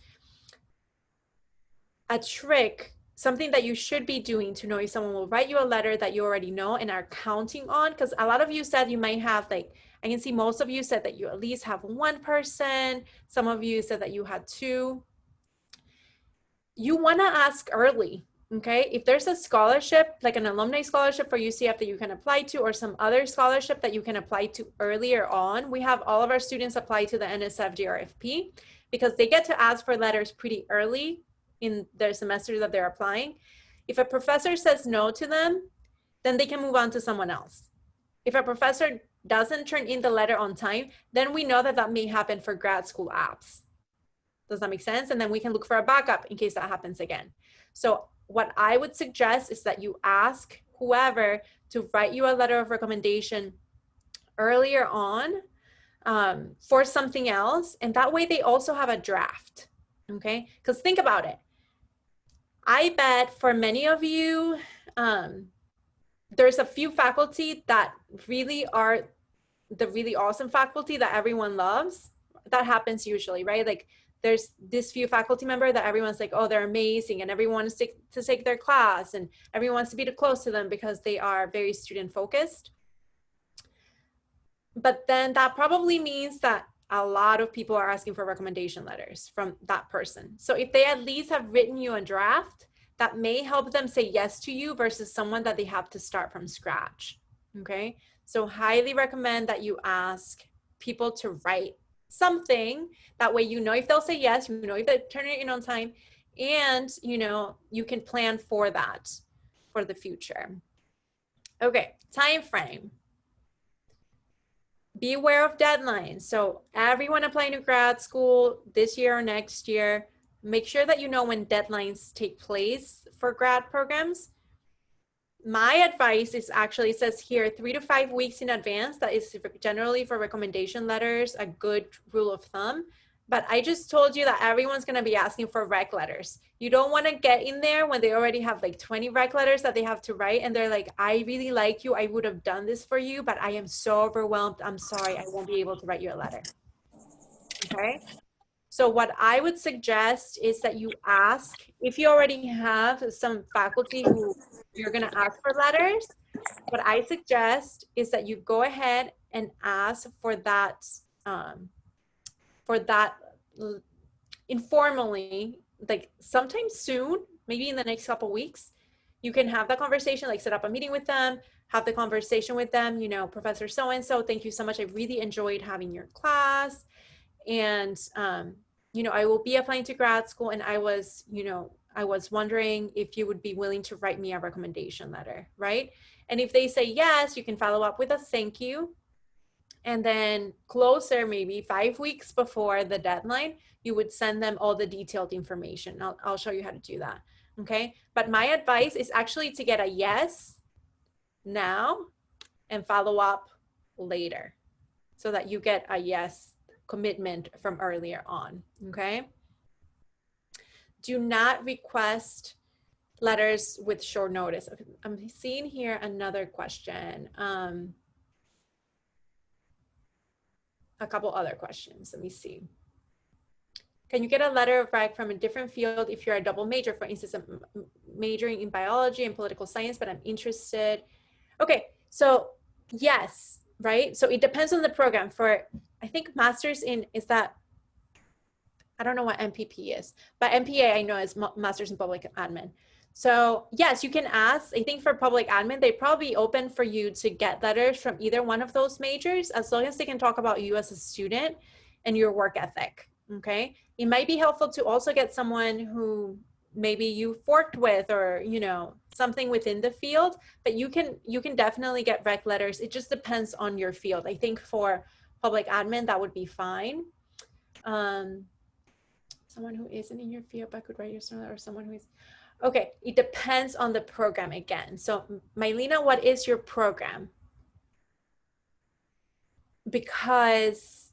A trick, something that you should be doing to know if someone will write you a letter that you already know and are counting on, because a lot of you said you might have, like, I can see most of you said that you at least have one person. Some of you said that you had two. You want to ask early, okay? If there's a scholarship, like an alumni scholarship for UCF that you can apply to, or some other scholarship that you can apply to earlier on, we have all of our students apply to the NSF GRFP because they get to ask for letters pretty early in their semester that they're applying. If a professor says no to them, then they can move on to someone else. If a professor doesn't turn in the letter on time, then we know that that may happen for grad school apps. Does that make sense? And then we can look for a backup in case that happens again. So what I would suggest is that you ask whoever to write you a letter of recommendation earlier on for something else. And that way they also have a draft, okay? Because think about it. I bet for many of you, there's a few faculty that really are the really awesome faculty that everyone loves. That happens usually, right? Like there's this few faculty member that everyone's like, oh, they're amazing, and everyone wants to take their class, and everyone wants to be too close to them because they are very student focused. But then that probably means that a lot of people are asking for recommendation letters from that person. So if they at least have written you a draft, that may help them say yes to you versus someone that they have to start from scratch, okay? So highly recommend that you ask people to write something. That way you know if they'll say yes, you know if they turn it in on time, and you know you can plan for that for the future. Okay, time frame. Be aware of deadlines. So everyone applying to grad school this year or next year, make sure that you know when deadlines take place for grad programs. My advice is actually, it says here 3 to 5 weeks in advance. That is generally for recommendation letters, a good rule of thumb. But I just told you that everyone's going to be asking for rec letters. You don't want to get in there when they already have like 20 rec letters that they have to write. And they're like, I really like you. I would have done this for you, but I am so overwhelmed. I'm sorry. I won't be able to write you a letter. Okay. So what I would suggest is that you ask, if you already have some faculty who you're going to ask for letters, what I suggest is that you go ahead and ask for that informally, like sometime soon, maybe in the next couple of weeks. You can have that conversation, like set up a meeting with them, have the conversation with them, you know, Professor so-and-so, thank you so much. I really enjoyed having your class. And, you know, I will be applying to grad school, and I was wondering if you would be willing to write me a recommendation letter, right? And if they say yes, you can follow up with a thank you. And then closer, maybe 5 weeks before the deadline, you would send them all the detailed information. I'll show you how to do that, okay? But my advice is actually to get a yes now and follow up later so that you get a yes commitment from earlier on, okay? Do not request letters with short notice. I'm seeing here another question. A couple other questions. Let me see. Can you get a letter of rec from a different field if you're a double major? For instance, I'm majoring in biology and political science, but I'm interested. Okay, so yes, right? So it depends on the program. For, I think master's in, is that, I don't know what MPP is, but MPA I know is Master's in Public Admin. So yes, you can ask. I think for public admin, they probably open for you to get letters from either one of those majors, as long as they can talk about you as a student and your work ethic, okay? It might be helpful to also get someone who maybe you've worked with, or, you know, something within the field, but you can definitely get rec letters. It just depends on your field. I think for public admin, that would be fine. Someone who isn't in your field but could write your story, or someone who is, okay, it depends on the program again. So Mylena, what is your program? Because,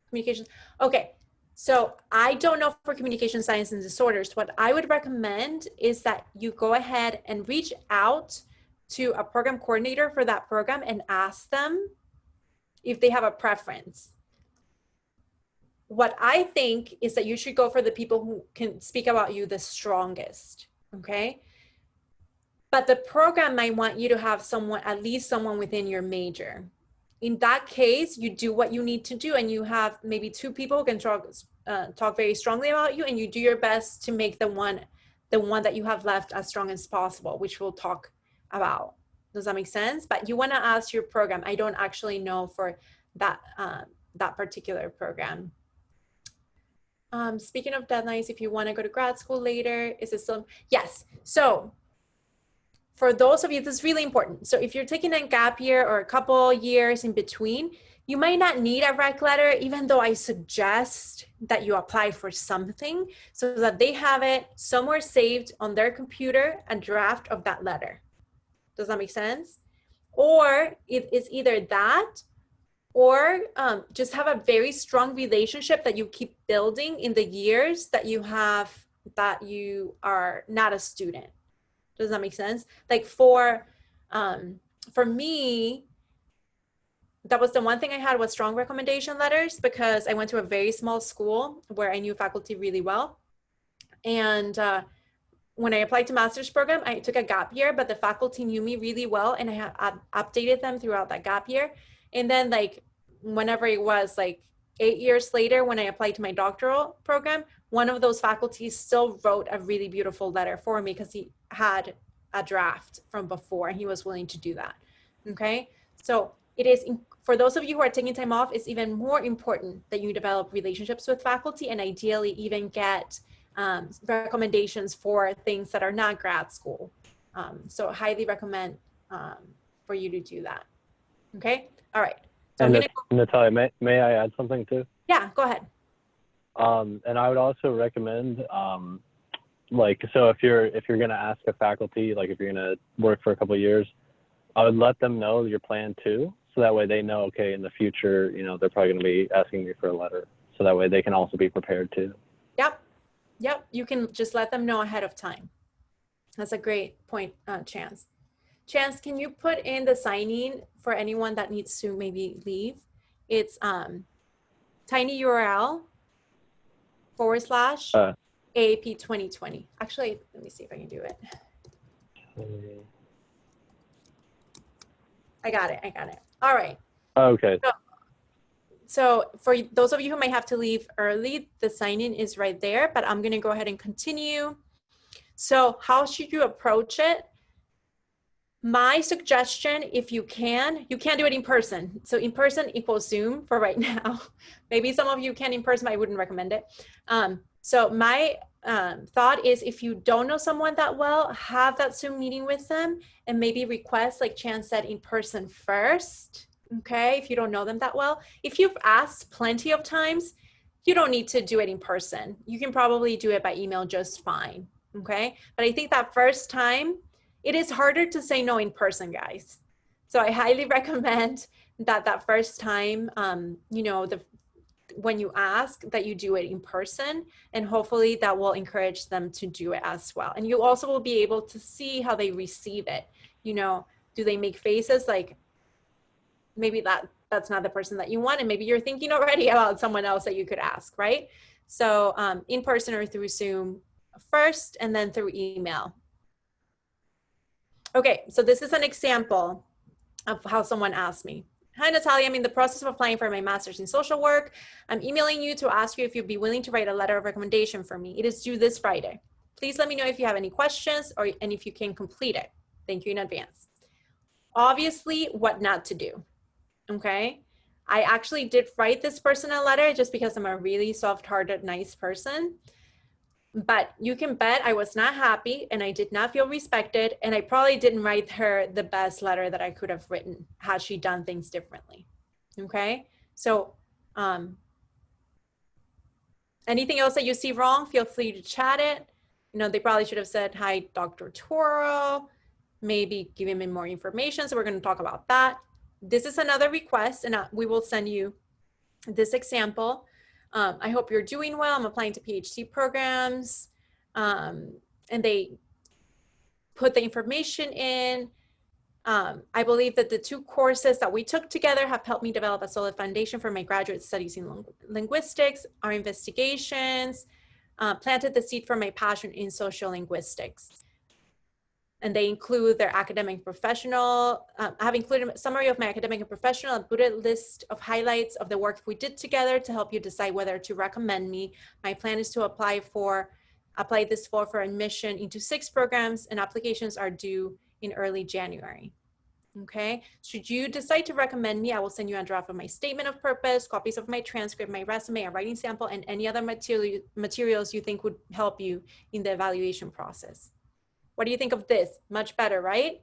communications, okay. So I don't know for communication science and disorders. What I would recommend is that you go ahead and reach out to a program coordinator for that program and ask them if they have a preference. What I think is that you should go for the people who can speak about you the strongest, okay? But the program might want you to have someone, at least someone within your major. In that case, you do what you need to do, and you have maybe 2 people who can talk very strongly about you, and you do your best to make the one that you have left as strong as possible, which we'll talk about. Does that make sense? But you want to ask your program. I don't actually know for that that particular program. Speaking of deadlines, if you want to go to grad school later, is it still? Yes. So for those of you, this is really important. So if you're taking a gap year or a couple years in between, you might not need a rec letter, even though I suggest that you apply for something so that they have it somewhere saved on their computer, a draft of that letter. Does that make sense? Or it is either that, or just have a very strong relationship that you keep building in the years that you are not a student. Does that make sense? Like for me, that was the one thing I had was strong recommendation letters, because I went to a very small school where I knew faculty really well. And when I applied to master's program, I took a gap year, but the faculty knew me really well, and I had updated them throughout that gap year. And then like whenever it was like 8 years later, when I applied to my doctoral program, one of those faculties still wrote a really beautiful letter for me because he had a draft from before and he was willing to do that. Okay. So it is, for those of you who are taking time off, it's even more important that you develop relationships with faculty and ideally even get recommendations for things that are not grad school. So I highly recommend for you to do that. Okay. All right. So and Natalia, may I add something too? Yeah, go ahead. And I would also recommend, like, so if you're going to ask a faculty, like if you're going to work for a couple of years, I would let them know your plan too. So that way they know, okay, in the future, you know, they're probably going to be asking you for a letter. So that way they can also be prepared too. Yep. Yep. You can just let them know ahead of time. That's a great point, Chance. Chance, can you put in the sign-in for anyone that needs to maybe leave? It's tinyurl / AAP 2020. Actually, let me see if I can do it. I got it. All right. Okay. So for those of you who might have to leave early, the sign-in is right there, but I'm going to go ahead and continue. So how should you approach it? My suggestion, if you can't do it in person. So in person equals Zoom for right now. Maybe some of you can in person, but I wouldn't recommend it. So my thought is, if you don't know someone that well, have that Zoom meeting with them and maybe request, like Chance said, in person first. Okay, if you don't know them that well. If you've asked plenty of times, you don't need to do it in person. You can probably do it by email just fine. Okay, but I think that first time, it is harder to say no in person, guys. So I highly recommend that first time, you know, when you ask, that you do it in person, and hopefully that will encourage them to do it as well. And you also will be able to see how they receive it. You know, do they make faces like maybe that's not the person that you want, and maybe you're thinking already about someone else that you could ask, right? So in person or through Zoom first, and then through email. Okay, so this is an example of how someone asked me. Hi, Natalia, I'm in the process of applying for my master's in social work. I'm emailing you to ask you if you'd be willing to write a letter of recommendation for me. It is due this Friday. Please let me know if you have any questions and if you can complete it. Thank you in advance. Obviously, what not to do, okay? I actually did write this person a letter just because I'm a really soft-hearted, nice person. But you can bet I was not happy and I did not feel respected, and I probably didn't write her the best letter that I could have written had she done things differently. Okay, so Anything else that you see wrong, feel free to chat it. You know, they probably should have said, hi, Dr. Toro, maybe giving me more information. So we're going to talk about that. This is another request, and we will send you this example. I hope you're doing well. I'm applying to PhD programs, and they put the information in. I believe that the 2 courses that we took together have helped me develop a solid foundation for my graduate studies in linguistics. Our investigations planted the seed for my passion in social linguistics. And they include their academic and professional. I have included a summary of my academic and professional and bullet list of highlights of the work we did together to help you decide whether to recommend me. My plan is to apply this fall for admission into 6 programs, and applications are due in early January. Okay, should you decide to recommend me, I will send you a draft of my statement of purpose, copies of my transcript, my resume, a writing sample, and any other materials you think would help you in the evaluation process. What do you think of this? Much better, right?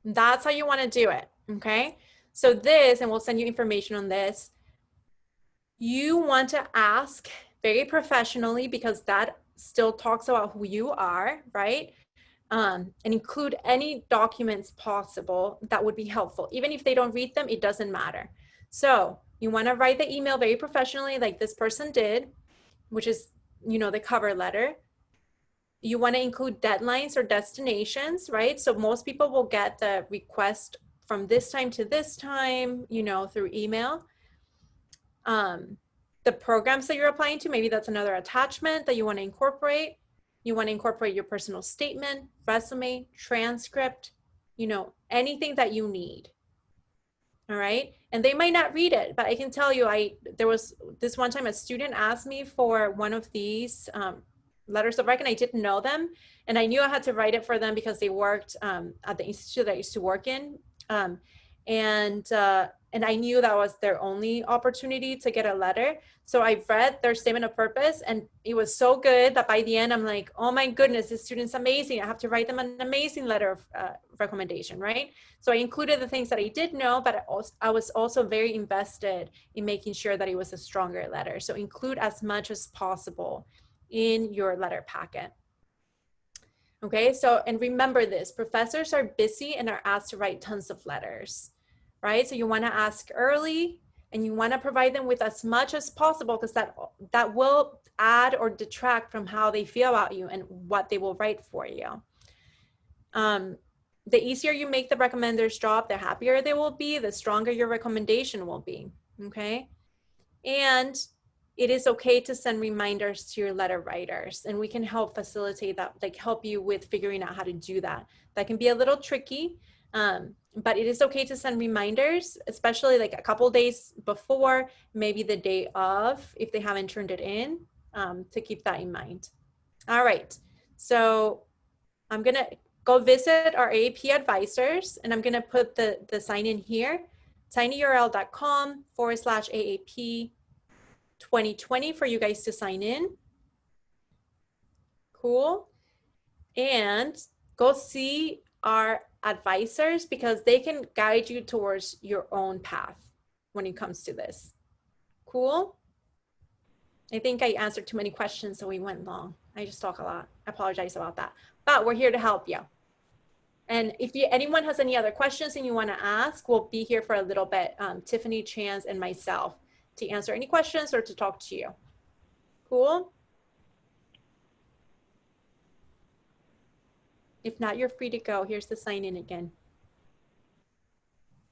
That's how you want to do it, okay? So this, and we'll send you information on this, you want to ask very professionally, because that still talks about who you are, right? And include any documents possible that would be helpful. Even if they don't read them, it doesn't matter. So you want to write the email very professionally, like this person did, which is, you know, the cover letter. You want to include deadlines or destinations, right? So most people will get the request from this time to this time, you know, through email. The programs that you're applying to, maybe that's another attachment that you want to incorporate. You want to incorporate your personal statement, resume, transcript, you know, anything that you need. All right. And they might not read it, but I can tell you, there was this one time a student asked me for one of these letters of rec, and I didn't know them. And I knew I had to write it for them because they worked at the institute that I used to work in. And I knew that was their only opportunity to get a letter. So I read their statement of purpose, and it was so good that by the end, I'm like, oh my goodness, this student's amazing. I have to write them an amazing letter of recommendation, right? So I included the things that I did know, but I was also very invested in making sure that it was a stronger letter. So include as much as possible in your letter packet. Okay, so, and remember this, professors are busy and are asked to write tons of letters, right? So you want to ask early, and you want to provide them with as much as possible, because that will add or detract from how they feel about you and what they will write for you. The easier you make the recommender's job, the happier they will be, the stronger your recommendation will be, okay? And it is okay to send reminders to your letter writers, and we can help facilitate that, like help you with figuring out how to do that. That can be a little tricky, but it is okay to send reminders, especially like a couple days before, maybe the day of, if they haven't turned it in, to keep that in mind. All right, so I'm gonna go visit our AAP advisors, and I'm gonna put the sign in here, tinyurl.com/AAP 2020 for you guys to sign in. Cool. And go see our advisors, because they can guide you towards your own path when it comes to this. Cool. I think I answered too many questions, so we went long. I just talk a lot. I apologize about that, but we're here to help you. And if anyone has any other questions and you want to ask, we'll be here for a little bit, Tiffany, Chance, and myself, to answer any questions or to talk to you. Cool. If not, you're free to go. Here's the sign in again.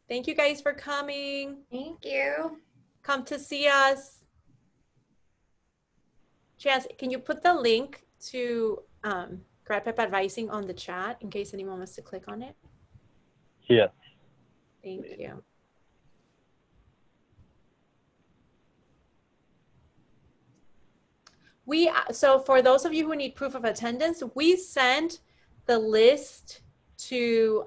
Thank you guys for coming. Thank you. Come to see us. Chance, can you put the link to Grad Prep Advising on the chat in case anyone wants to click on it? Yes. Thank you. So for those of you who need proof of attendance, we send the list to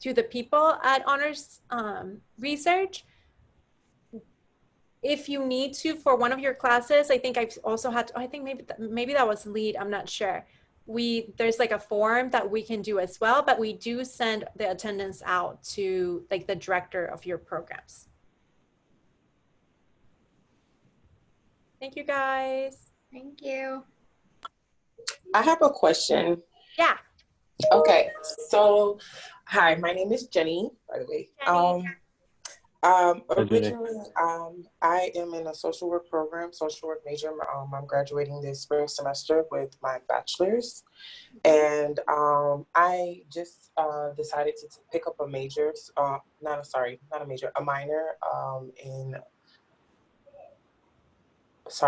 the people at Honors Research. If you need to, for one of your classes, I think I've also had to, I think maybe that was lead, I'm not sure. There's like a form that we can do as well, but we do send the attendance out to like the director of your programs. Thank you, guys. Thank you. I have a question. Yeah. Okay, so hi, my name is Jenny, by the way. Jenny. Originally, I am in a social work program, social work major. I'm graduating this spring semester with my bachelor's, and I just decided to pick up a major. Not a major, a minor. It's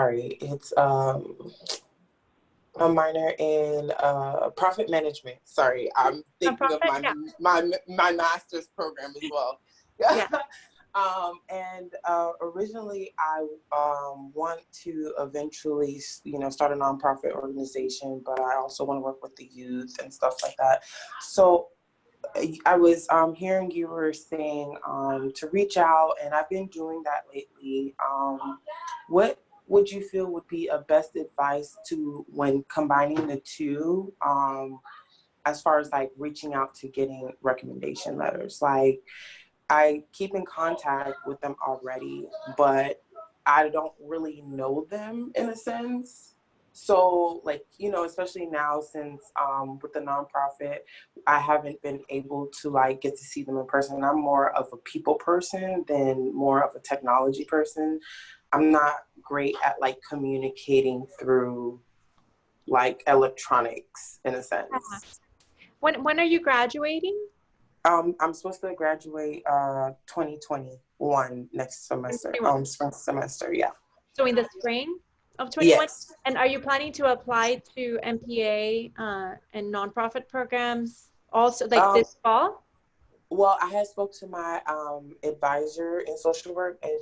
a minor in profit management. Sorry, I'm thinking of my master's program as well. Yeah. Originally, I want to eventually, start a nonprofit organization, but I also want to work with the youth and stuff like that. So I was hearing you were saying to reach out, and I've been doing that lately. What would you feel would be a best advice to when combining the two, as far as like reaching out to getting recommendation letters? Like, I keep in contact with them already, but I don't really know them in a sense. So like, especially now since with the nonprofit, I haven't been able to like get to see them in person. I'm more of a people person than more of a technology person. I'm not great at like communicating through like electronics in a sense. When are you graduating? I'm supposed to graduate 2021 next semester. Spring semester, yeah. So in the spring of 21? Yes. And are you planning to apply to MPA and nonprofit programs also like this fall? Well, I had spoke to my advisor in social work, and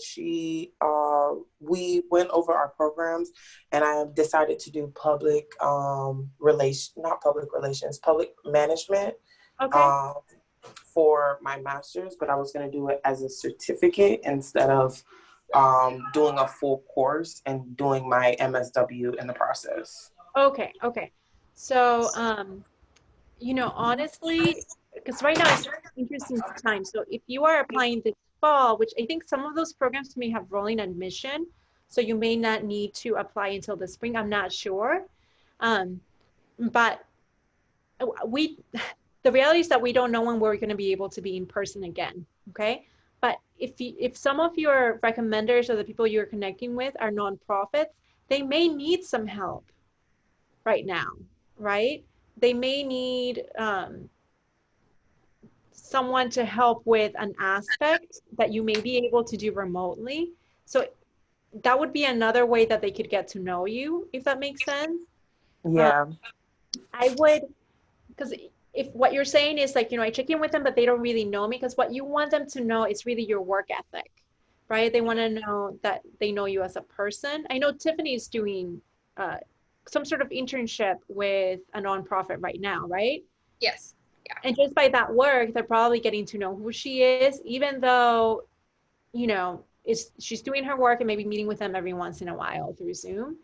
we went over our programs, and I decided to do public management. Okay. For my master's, but I was going to do it as a certificate instead of doing a full course and doing my MSW in the process. Okay. So, honestly, because right now it's an interesting time. So if you are applying this fall, which I think some of those programs may have rolling admission, so you may not need to apply until the spring. I'm not sure. But the reality is that we don't know when we're going to be able to be in person again. Okay. But if some of your recommenders or the people you're connecting with are nonprofits, they may need some help right now, right? They may need someone to help with an aspect that you may be able to do remotely. So that would be another way that they could get to know you, if that makes sense. Yeah. I would, because if what you're saying is like, I check in with them, but they don't really know me, because what you want them to know is really your work ethic, right? They want to know that they know you as a person. I know Tiffany's doing some sort of internship with a nonprofit right now, right? Yes. Yeah. And just by that work, they're probably getting to know who she is, even though, she's doing her work and maybe meeting with them every once in a while through Zoom.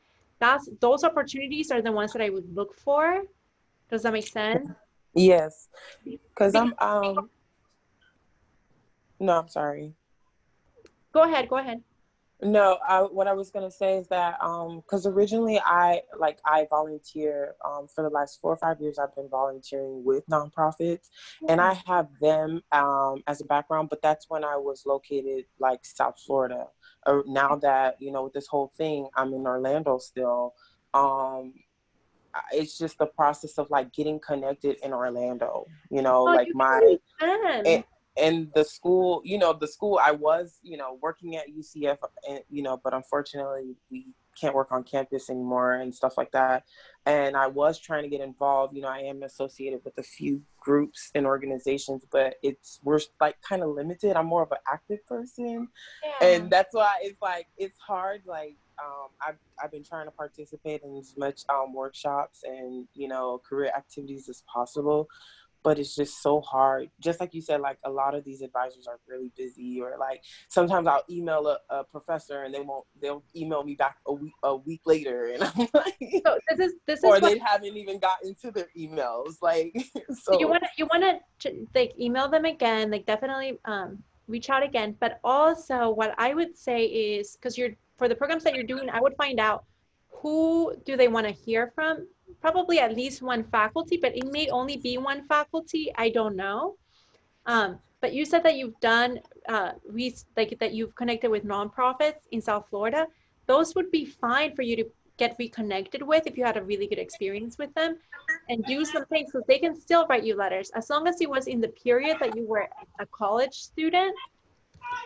Those opportunities are the ones that I would look for. Does that make sense? Yes. Because no, I'm sorry. Go ahead. No, what I was gonna say is that because originally I volunteer for the last 4 or 5 years. I've been volunteering with nonprofits, and I have them as a background. But that's when I was located like South Florida. Now that with this whole thing, I'm in Orlando still. It's just the process of like getting connected in Orlando. Like my. And the school, I was, working at UCF, and, but unfortunately we can't work on campus anymore and stuff like that. And I was trying to get involved. I am associated with a few groups and organizations, but we're like kind of limited. I'm more of an active person. Yeah. And that's why it's hard. Like, I've been trying to participate in as much workshops and, career activities as possible. But it's just so hard. Just like you said, like a lot of these advisors are really busy, or like sometimes I'll email a professor and they'll email me back a week later, and I'm like, so this is or they haven't even gotten to their emails. Like, so you wanna like email them again, like definitely reach out again. But also what I would say is, because you're for the programs that you're doing, I would find out who do they want to hear from. Probably at least one faculty, but it may only be one faculty. I don't know. But you said that you've done, like that you've connected with nonprofits in South Florida. Those would be fine for you to get reconnected with if you had a really good experience with them, and do some things because they can still write you letters as long as it was in the period that you were a college student.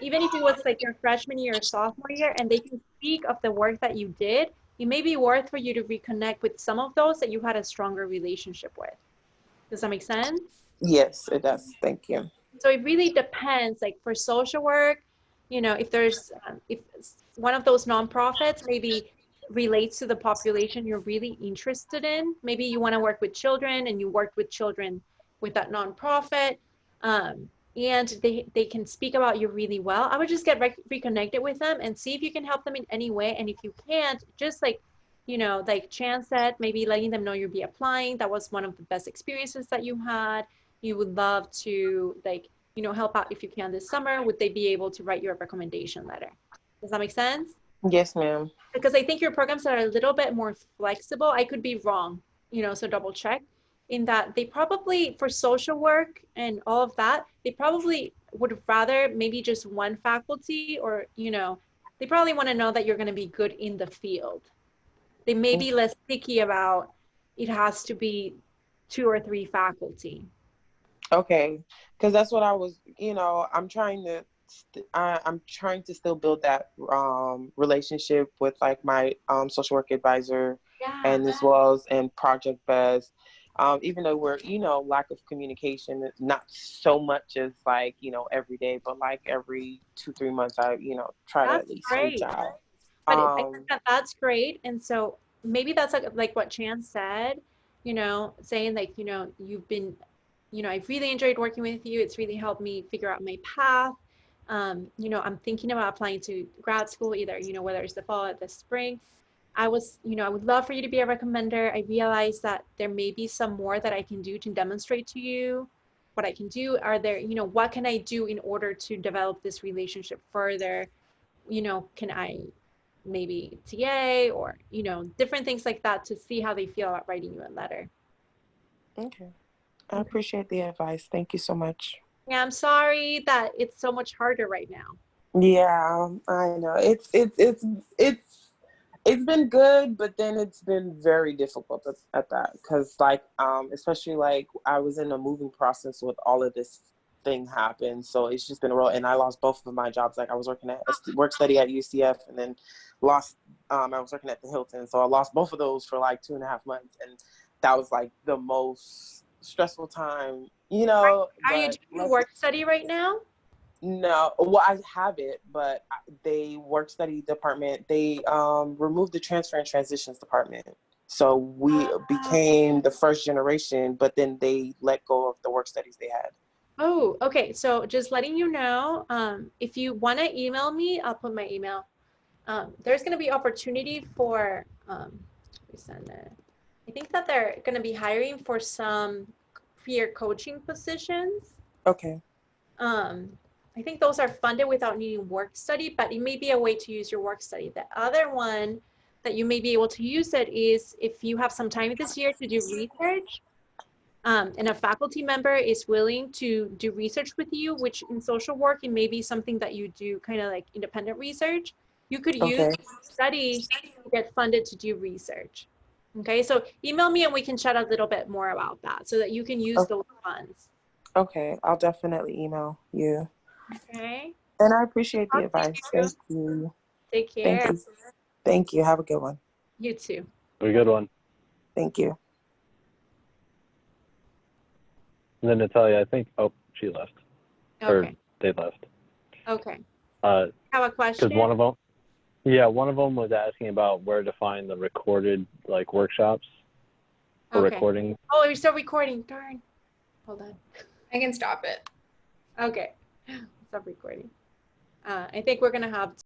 Even if it was like your freshman year or sophomore year, and they can speak of the work that you did, it may be worth for you to reconnect with some of those that you had a stronger relationship with. Does that make sense? Yes, it does. Thank you. So it really depends. Like for social work, you know, if there's, if one of those nonprofits maybe relates to the population you're really interested in, maybe you want to work with children and you worked with children with that nonprofit, and they can speak about you really well, I would just get reconnected with them and see if you can help them in any way. And if you can't, just like, you know, like Chan said, maybe letting them know you'll be applying. That was one of the best experiences that you had. You would love to, like, you know, help out if you can this summer. Would they be able to write you a recommendation letter? Does that make sense? Yes, ma'am. Because I think your programs are a little bit more flexible. I could be wrong, you know, so double check, in that they probably, for social work and all of that, they probably would rather maybe just one faculty, or, you know, they probably want to know that you're going to be good in the field. They may be less picky about it has to be 2 or 3 faculty. Okay, because that's what I was, you know, I'm trying to still build that relationship with like my social work advisor, and as well as in project best. Even though we're, you know, lack of communication, not so much as like, you know, every day, but like every 2-3 months, I, you know, try to at least reach out. But I think that that's great. And so maybe that's like what Chan said, you know, saying like, you know, you've been, you know, I've really enjoyed working with you. It's really helped me figure out my path. You know, I'm thinking about applying to grad school, either, you know, whether it's the fall or the spring. I was, you know, I would love for you to be a recommender. I realized that there may be some more that I can do to demonstrate to you what I can do. Are there, you know, what can I do in order to develop this relationship further? You know, can I maybe TA, or, you know, different things like that to see how they feel about writing you a letter. Okay. I appreciate the advice. Thank you so much. Yeah, I'm sorry that it's so much harder right now. Yeah, I know. It's been good, but then it's been very difficult at that, because like especially like I was in a moving process with all of this thing happened, so it's just been a real, and I lost both of my jobs. Like I was working at work study at UCF, and then lost I was working at the Hilton, so I lost both of those for like 2.5 months, and that was like the most stressful time, you know. Are you doing work study right now? No, well, I have it, but they work study department, they removed the transfer and transitions department. So we became the first generation, but then they let go of the work studies they had. Oh, okay. So just letting you know, if you want to email me, I'll put my email. There's going to be opportunity for, I think that they're going to be hiring for some peer coaching positions. Okay. I think those are funded without needing work study, but it may be a way to use your work study. The other one that you may be able to use it is if you have some time this year to do research, and a faculty member is willing to do research with you, which in social work, it may be something that you do kind of like independent research. You could use study to get funded to do research. Okay, so email me and we can chat a little bit more about that so that you can use those funds. Okay, I'll definitely email you. Okay. And I appreciate the advice. Thank you. Take care. Thank you. Thank you. Have a good one. You too. Have a good one. Thank you. And then Natalia, I think, oh, she left. Okay. Or they left. Okay. Have a question? Because one of them was asking about where to find the recorded like workshops for recording. Oh, you're still recording. Darn. Hold on. I can stop it. Okay. Stop recording. I think we're gonna have